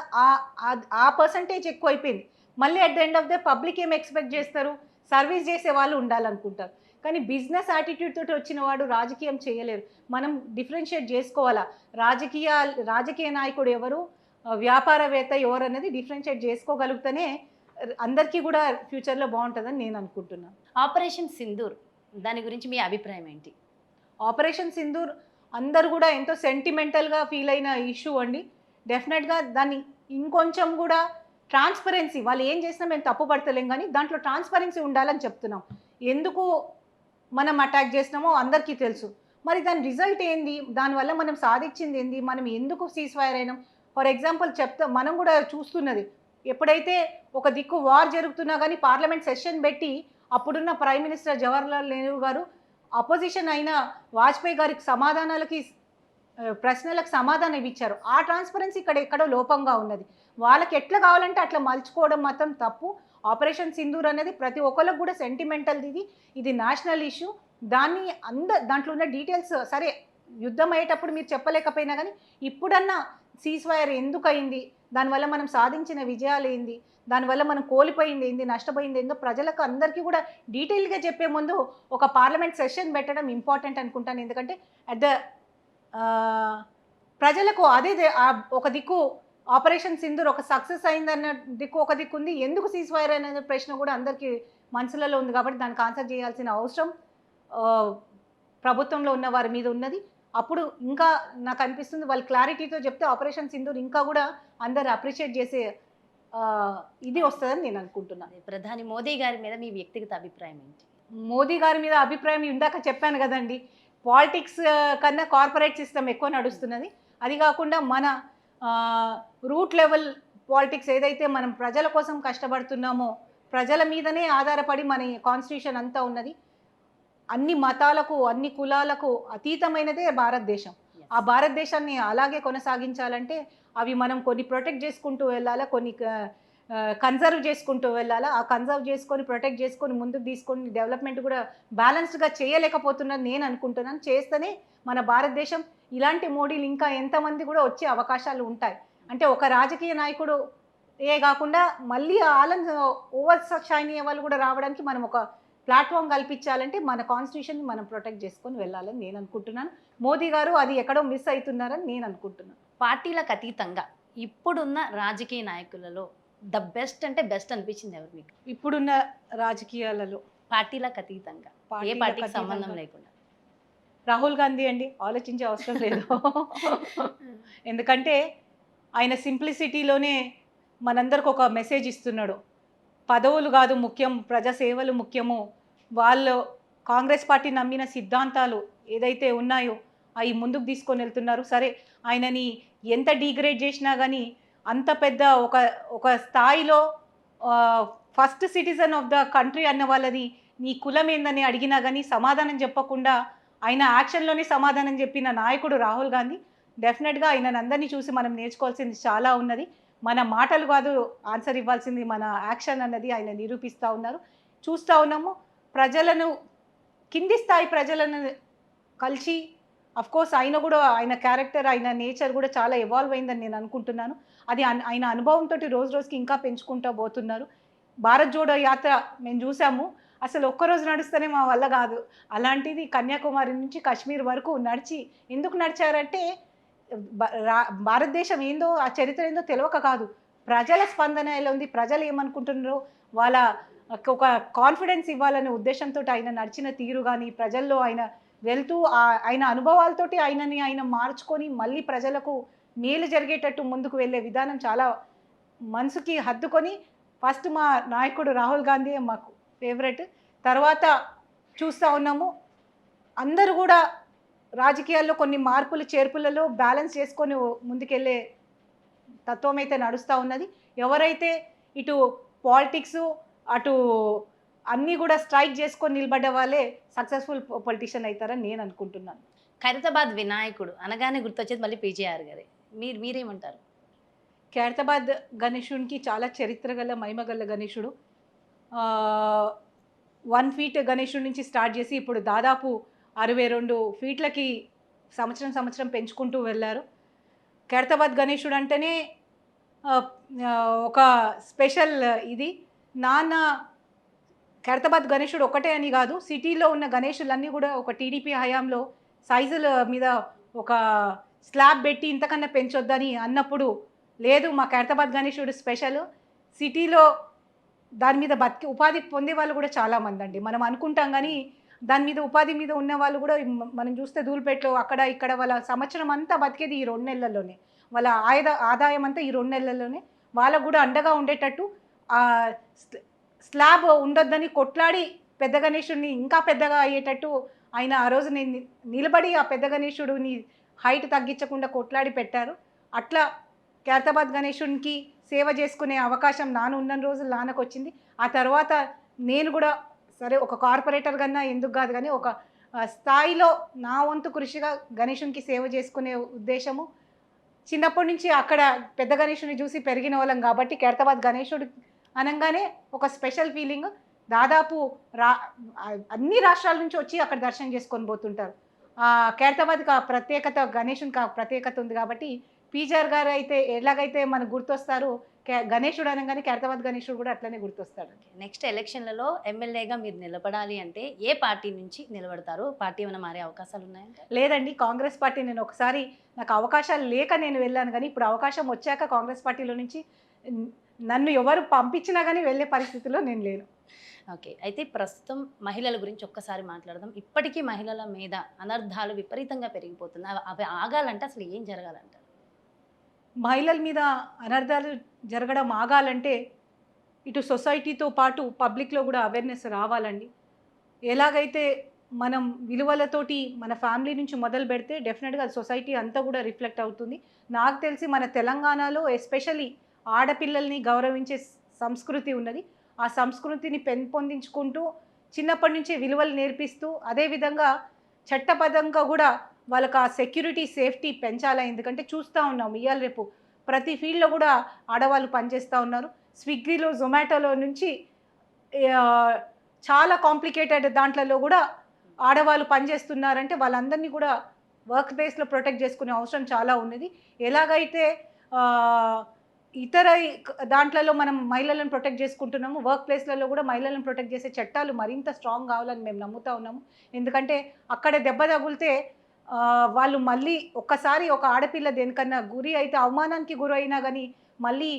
ఆ పర్సంటేజ్ ఎక్కువ అయిపోయింది. మళ్ళీ at the end of the public ఏం ఎక్స్పెక్ట్ చేస్తారు? సర్వీస్ చేసే వాళ్ళు ఉండాలనుకుంటారు. కానీ బిజినెస్ యాటిట్యూడ్ తోటి వచ్చిన వాడు రాజకీయం చేయలేరు. మనం డిఫరెన్షియేట్ చేసుకోవాలా, రాజకీయ నాయకుడు ఎవరు, వ్యాపారవేత్త ఎవరు అనేది డిఫరెన్షియేట్ చేసుకోగలిగితేనే అందరికీ కూడా ఫ్యూచర్లో బాగుంటుందని నేను అనుకుంటున్నాను. ఆపరేషన్ సింధూర్ దాని గురించి మీ అభిప్రాయం ఏంటి? ఆపరేషన్ సింధూర్ అందరు కూడా ఎంతో సెంటిమెంటల్గా ఫీల్ అయిన ఇష్యూ అండి. డెఫినెట్గా దాన్ని ఇంకొంచెం కూడా ట్రాన్స్పరెన్సీ, వాళ్ళు ఏం చేసినా మేము తప్పు పడతలేం, కానీ దాంట్లో ట్రాన్స్పరెన్సీ ఉండాలని చెప్తున్నాం. ఎందుకు మనం అటాక్ చేసినామో అందరికీ తెలుసు. మరి దాని రిజల్ట్ ఏంది, దానివల్ల మనం సాధించింది ఏంది, మనం ఎందుకు సీజ్ ఫైర్ అయినాం? ఫర్ ఎగ్జాంపుల్ మనం కూడా చూస్తున్నది, ఎప్పుడైతే ఒక దిక్కు వార్ జరుగుతున్నా కానీ పార్లమెంట్ సెషన్ పెట్టి అప్పుడున్న ప్రైమ్ మినిస్టర్ జవహర్లాల్ నెహ్రూ గారు అపోజిషన్ అయిన వాజ్పేయి గారికి ప్రశ్నలకు సమాధానం ఇచ్చారు. ఆ ట్రాన్స్పరెన్సీ ఇక్కడ ఎక్కడో లోపంగా ఉన్నది. వాళ్ళకి ఎట్లా కావాలంటే అట్లా మలుచుకోవడం మాత్రం తప్పు. ఆపరేషన్ సింధూర్ అనేది ప్రతి ఒక్కరికి కూడా సెంటిమెంటల్, ఇది నేషనల్ ఇష్యూ. దాంట్లో ఉన్న డీటెయిల్స్ సరే యుద్ధం అయ్యేటప్పుడు మీరు చెప్పలేకపోయినా కానీ ఇప్పుడన్నా సీజ్ ఫైర్ ఎందుకు అయింది, దానివల్ల మనం సాధించిన విజయాలు ఏంది, దానివల్ల మనం కోల్పోయింది ఏంది, నష్టపోయింది ఏందో ప్రజలకు అందరికీ కూడా డీటెయిల్గా చెప్పే ముందు ఒక పార్లమెంట్ సెషన్ పెట్టడం ఇంపార్టెంట్ అనుకుంటాను. ఎందుకంటే ప్రజలకు అదే ఒక దిక్కు ఆపరేషన్ సింధూర్ ఒక సక్సెస్ అయిందన్న దిక్కు ఒక దిక్కు ఉంది, ఎందుకు సీజ్ ఫైర్ అనే ప్రశ్న కూడా అందరికీ మనసులలో ఉంది. కాబట్టి దానికి ఆన్సర్ చేయాల్సిన అవసరం ప్రభుత్వంలో ఉన్న వారి మీద ఉన్నది. అప్పుడు ఇంకా నాకు అనిపిస్తుంది వాళ్ళు క్లారిటీతో చెప్తే ఆపరేషన్ సింధూర్ ఇంకా కూడా అందరు అప్రిషియేట్ చేసే ఇది వస్తుందని నేను అనుకుంటున్నాను. ప్రధాని మోదీ గారి మీద మీ వ్యక్తిగత అభిప్రాయం ఏంటి? మోదీ గారి మీద అభిప్రాయం ఇందాక చెప్పాను కదండి, పాలిటిక్స్ కన్నా కార్పొరేట్ సిస్టమ్ ఎక్కువ నడుస్తున్నది. అది కాకుండా మన రూట్ లెవెల్ పాలిటిక్స్ ఏదైతే మనం ప్రజల కోసం కష్టపడుతున్నామో, ప్రజల మీదనే ఆధారపడి మన కాన్స్టిట్యూషన్ అంతా ఉన్నది. అన్ని మతాలకు, అన్ని కులాలకు అతీతమైనదే భారతదేశం. ఆ భారతదేశాన్ని అలాగే కొనసాగించాలంటే అవి మనం కొన్ని ప్రొటెక్ట్ చేసుకుంటూ వెళ్ళాలా, కొన్ని కన్జర్వ్ చేసుకుంటూ వెళ్ళాలా. ఆ కన్జర్వ్ చేసుకొని ప్రొటెక్ట్ చేసుకొని ముందుకు తీసుకొని డెవలప్మెంట్ కూడా బ్యాలెన్స్డ్గా చేయలేకపోతున్నది నేను అనుకుంటున్నాను. చేస్తేనే మన భారతదేశం ఇలాంటి మోడీలు ఇంకా ఎంతమంది కూడా వచ్చే అవకాశాలు ఉంటాయి. అంటే ఒక రాజకీయ నాయకుడు కాకుండా మళ్ళీ ఓవర్ షైన్ అయ్యే వాళ్ళు కూడా రావడానికి మనం ఒక ప్లాట్ఫామ్ కల్పించాలంటే మన కాన్స్టిట్యూషన్ మనం ప్రొటెక్ట్ చేసుకొని వెళ్ళాలని నేను అనుకుంటున్నాను. మోదీ గారు అది ఎక్కడో మిస్ అవుతున్నారని నేను అనుకుంటున్నాను. పార్టీలకు అతీతంగా ఇప్పుడున్న రాజకీయ నాయకులలో ద బెస్ట్ అంటే బెస్ట్ అనిపించింది ఎవరు మీకు? ఇప్పుడున్న రాజకీయాలలో పార్టీలకు అతీతంగా, ఏ పార్టీకి సంబంధం లేకుండా? రాహుల్ గాంధీ అండి, ఆలోచించే అవసరం లేదు. ఎందుకంటే ఆయన సింప్లిసిటీలోనే మనందరికి ఒక మెసేజ్ ఇస్తున్నాడు. పదవులు కాదు ముఖ్యం, ప్రజాసేవలు ముఖ్యము. వాళ్ళు కాంగ్రెస్ పార్టీ నమ్మిన సిద్ధాంతాలు ఏదైతే ఉన్నాయో అవి ముందుకు తీసుకొని వెళ్తున్నారు. సరే ఆయనని ఎంత డిగ్రేడ్ చేసినా కానీ అంత పెద్ద ఒక స్థాయిలో first citizen of the country అన్న వాళ్ళది నీ కులం ఏందని అడిగినా కానీ సమాధానం చెప్పకుండా ఆయన యాక్షన్లోనే సమాధానం చెప్పిన నాయకుడు రాహుల్ గాంధీ. డెఫినెట్గా ఆయన అందరినీ చూసి మనం నేర్చుకోవాల్సింది చాలా ఉన్నది. మన మాటలు కాదు ఆన్సర్ ఇవ్వాల్సింది, మన యాక్షన్ అన్నది ఆయన నిరూపిస్తూ ఉన్నారు. చూస్తూ ఉన్నాము ప్రజలను, కింది స్థాయి ప్రజలను కలిసి, కోర్స్ ఆయన కూడా ఆయన క్యారెక్టర్, ఆయన నేచర్ కూడా చాలా ఎవాల్వ్ అయిందని నేను అనుకుంటున్నాను. అది ఆయన అనుభవంతో రోజు రోజుకి ఇంకా పెంచుకుంటూ పోతున్నారు. భారత్ జోడో యాత్ర మేము చూసాము, అసలు ఒక్కరోజు నడుస్తేనే మా వల్ల కాదు. అలాంటిది కన్యాకుమారి నుంచి కాశ్మీర్ వరకు నడిచి, ఎందుకు నడిచారంటే భారతదేశం ఏందో, ఆ చరిత్ర ఏందో తెలియక కాదు, ప్రజల స్పందన ఎలా ఉంది, ప్రజలు ఏమనుకుంటున్నారో వాళ్ళ ఒక కాన్ఫిడెన్స్ ఇవ్వాలనే ఉద్దేశంతో ఆయన నడిచిన తీరు కానీ, ప్రజల్లో ఆయన వెళ్తూ ఆయన అనుభవాలతోటి ఆయన మార్చుకొని మళ్ళీ ప్రజలకు మేలు జరిగేటట్టు ముందుకు వెళ్ళే విధానం చాలా మనసుకి హత్తుకొని, ఫస్ట్ మా నాయకుడు రాహుల్ గాంధీ మాకు ఫేవరెట్. తర్వాత చూస్తూ ఉన్నాము అందరూ కూడా రాజకీయాల్లో కొన్ని మార్పులు చేర్పులలో బ్యాలెన్స్ చేసుకొని ముందుకెళ్ళే తత్వం అయితే నడుస్తూ ఉన్నది. ఎవరైతే ఇటు పాలిటిక్స్ అటు అన్నీ కూడా స్ట్రైక్ చేసుకొని నిలబడ్డ వాళ్ళే సక్సెస్ఫుల్ పొలిటీషియన్ అవుతారని నేను అనుకుంటున్నాను. ఖైరతాబాద్ వినాయకుడు అనగానే గుర్తొచ్చేది మళ్ళీ పీజేఆర్ గారే. మీరేమంటారు? ఖైరతాబాద్ గణేశునికి చాలా చరిత్ర గల, మహిమగల గణేశుడు. 1 ఫీట్ గణేశుడి నుంచి స్టార్ట్ చేసి ఇప్పుడు దాదాపు 62 ఫీట్లకి సంవత్సరం పెంచుకుంటూ వెళ్ళారు. ఖైరతాబాద్ గణేశుడు అంటేనే ఒక స్పెషల్ ఇది. నాన్న ఖైరతాబాద్ గణేశుడు ఒకటే అని కాదు, సిటీలో ఉన్న గణేశులన్నీ కూడా ఒక టీడీపీ హయాంలో సైజుల మీద ఒక స్లాబ్ పెట్టి ఇంతకన్నా పెంచొద్దని అన్నప్పుడు, లేదు మా ఖైరతాబాద్ గణేశుడు స్పెషల్, సిటీలో దాని మీద ఉపాధి పొందే వాళ్ళు కూడా చాలామంది అండి. మనం అనుకుంటాం కానీ దాని మీద ఉపాధి మీద ఉన్న వాళ్ళు కూడా మనం చూస్తే ధూళిపేటలో అక్కడ ఇక్కడ వాళ్ళ సంవత్సరం అంతా బతికేది ఈ 2 నెలల్లోనే, వాళ్ళ ఆదాయం అంతా ఈ 2 నెలల్లోనే. వాళ్ళకు కూడా అండగా ఉండేటట్టు స్లాబ్ ఉండొద్దని కొట్లాడి పెద్ద గణేశుడిని ఇంకా పెద్దగా అయ్యేటట్టు ఆయన ఆ రోజు నిలబడి ఆ పెద్ద గణేశుడిని హైట్ తగ్గించకుండా కొట్లాడి పెట్టారు. అట్లా ఖైరతాబాద్ గణేశునికి సేవ చేసుకునే అవకాశం నాన్న ఉన్న రోజులు నాన్నకు వచ్చింది. ఆ తర్వాత నేను కూడా సరే ఒక కార్పొరేటర్ కన్నా ఎందుకు కాదు కానీ ఒక స్థాయిలో నా వంతు కృషిగా గణేశునికి సేవ చేసుకునే ఉద్దేశము. చిన్నప్పటి నుంచి అక్కడ పెద్ద గణేశుని చూసి పెరిగిన వాళ్ళం కాబట్టి ఖైరతాబాద్ గణేశుడు అనగానే ఒక స్పెషల్ ఫీలింగ్. దాదాపు అన్ని రాష్ట్రాల నుంచి వచ్చి అక్కడ దర్శనం చేసుకొని పోతుంటారు. ఖైరతాబాద్కి ఆ ప్రత్యేకత, గణేశునికి ఆ ప్రత్యేకత ఉంది కాబట్టి పీజీఆర్ గారు అయితే ఎలాగైతే మనకు గుర్తొస్తారు, గణేశుడు అనగానే ఖైరతాబాద్ గణేశుడు కూడా అట్లనే గుర్తొస్తాడు. నెక్స్ట్ ఎలక్షన్లలో ఎమ్మెల్యేగా మీరు నిలబడాలి అంటే ఏ పార్టీ నుంచి నిలబడతారు? పార్టీ ఏమైనా మారే అవకాశాలు ఉన్నాయంటే? లేదండి, కాంగ్రెస్ పార్టీ నేను ఒకసారి నాకు అవకాశాలు లేక నేను వెళ్ళాను, కానీ ఇప్పుడు అవకాశం వచ్చాక కాంగ్రెస్ పార్టీలో నుంచి నన్ను ఎవరు పంపించినా కానీ వెళ్ళే పరిస్థితిలో నేను లేను. ఓకే, అయితే ప్రస్తుతం మహిళల గురించి ఒక్కసారి మాట్లాడదాం. ఇప్పటికీ మహిళల మీద అనర్థాలు విపరీతంగా పెరిగిపోతున్నాయి. అవి ఆగాలంటే అసలు ఏం జరగాలంటారు? మహిళల మీద అనర్థాలు జరగడం ఆగాలంటే ఇటు సొసైటీతో పాటు పబ్లిక్లో కూడా అవేర్నెస్ రావాలండి. ఎలాగైతే మనం విలువలతోటి మన ఫ్యామిలీ నుంచి మొదలు పెడితే డెఫినెట్గా సొసైటీ అంతా కూడా రిఫ్లెక్ట్ అవుతుంది. నాకు తెలిసి మన తెలంగాణలో ఎస్పెషల్లీ ఆడపిల్లల్ని గౌరవించే సంస్కృతి ఉన్నది. ఆ సంస్కృతిని పెంపొందించుకుంటూ చిన్నప్పటి నుంచి విలువలు నేర్పిస్తూ, అదేవిధంగా చట్టబద్ధంగా కూడా వాళ్ళకి ఆ సెక్యూరిటీ, సేఫ్టీ పెంచాలి. ఎందుకంటే చూస్తూ ఉన్నాం ఇవాళ రేపు ప్రతి ఫీల్డ్లో కూడా ఆడవాళ్ళు పనిచేస్తూ ఉన్నారు. స్విగ్గీలో, జొమాటోలో నుంచి చాలా కాంప్లికేటెడ్ దాంట్లలో కూడా ఆడవాళ్ళు పనిచేస్తున్నారంటే వాళ్ళందరినీ కూడా వర్క్ ప్లేస్లో ప్రొటెక్ట్ చేసుకునే అవసరం చాలా ఉన్నది. ఎలాగైతే ఇతర దాంట్లలో మనం మహిళలను ప్రొటెక్ట్ చేసుకుంటున్నాము, వర్క్ ప్లేస్లలో కూడా మహిళలను ప్రొటెక్ట్ చేసే చట్టాలు మరింత స్ట్రాంగ్ కావాలని మేము నమ్ముతూ ఉన్నాము. ఎందుకంటే అక్కడ దెబ్బ తగిలితే వాళ్ళు మళ్ళీ ఒక్కసారి ఒక ఆడపిల్ల దేనికన్నా గురి అయితే, అవమానానికి గురి అయినా కానీ మళ్ళీ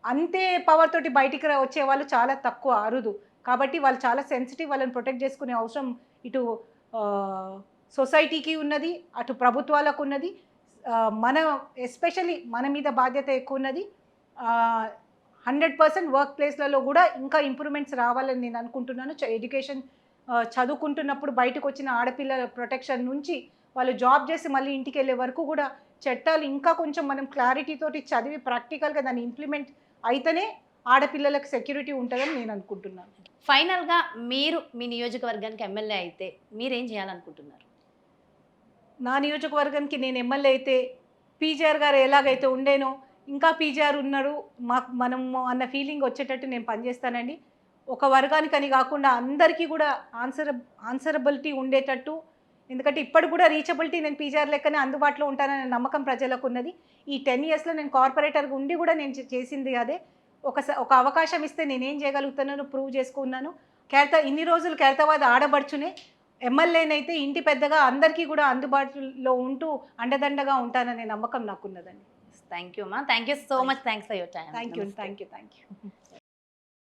అంతే పవర్ తోటి బయటికి వచ్చే వాళ్ళు చాలా తక్కువ, అరుదు. కాబట్టి వాళ్ళు చాలా సెన్సిటివ్, వాళ్ళని ప్రొటెక్ట్ చేసుకునే అవసరం ఇటు సొసైటీకి ఉన్నది, అటు ప్రభుత్వాలకు ఉన్నది. మన ఎస్పెషల్లీ మన మీద బాధ్యత ఎక్కువ ఉన్నది. 100% వర్క్ ప్లేస్లలో కూడా ఇంకా ఇంప్రూవ్మెంట్స్ రావాలని నేను అనుకుంటున్నాను. ఎడ్యుకేషన్ చదువుకుంటున్నప్పుడు బయటకు వచ్చిన ఆడపిల్లల ప్రొటెక్షన్ నుంచి వాళ్ళు జాబ్ చేసి మళ్ళీ ఇంటికి వెళ్ళే వరకు కూడా చట్టాలు ఇంకా కొంచెం మనం క్లారిటీ తోటి చదివి ప్రాక్టికల్గా దాన్ని ఇంప్లిమెంట్ అయితేనే ఆడపిల్లలకు సెక్యూరిటీ ఉంటుందని నేను అనుకుంటున్నాను. ఫైనల్గా మీరు మీ నియోజకవర్గానికి ఎమ్మెల్యే అయితే మీరేం చేయాలనుకుంటున్నారు? నా నియోజకవర్గానికి నేను ఎమ్మెల్యే అయితే పీజీఆర్ గారు ఎలాగైతే ఉండేనో ఇంకా పీజీఆర్ ఉన్నారు మనము అన్న ఫీలింగ్ వచ్చేటట్టు నేను పనిచేస్తానండి. ఒక వర్గానికని కాకుండా అందరికీ కూడా ఆన్సరబిలిటీ ఉండేటట్టు, ఎందుకంటే ఇప్పటికి కూడా రీచబిలిటీ నేను పీజీఆర్ లెక్కనే అందుబాటులో ఉంటాననే నమ్మకం ప్రజలకు ఉన్నది. ఈ 10 ఇయర్స్లో నేను కార్పొరేటర్గా ఉండి కూడా నేను చేసింది అదే. ఒక అవకాశం ఇస్తే నేనేం చేయగలుగుతానో ప్రూవ్ చేసుకున్నాను. ఇన్ని రోజులు ఖైరతాబాద్ ఆడబడుచునే ఎమ్మెల్యేనైతే ఇంటి పెద్దగా అందరికీ కూడా అందుబాటులో ఉంటూ అండదండగా ఉంటాననే నమ్మకం నాకున్నదండి. థ్యాంక్ యూ అమ్మా, thank you so much, thanks for your time. Thank you.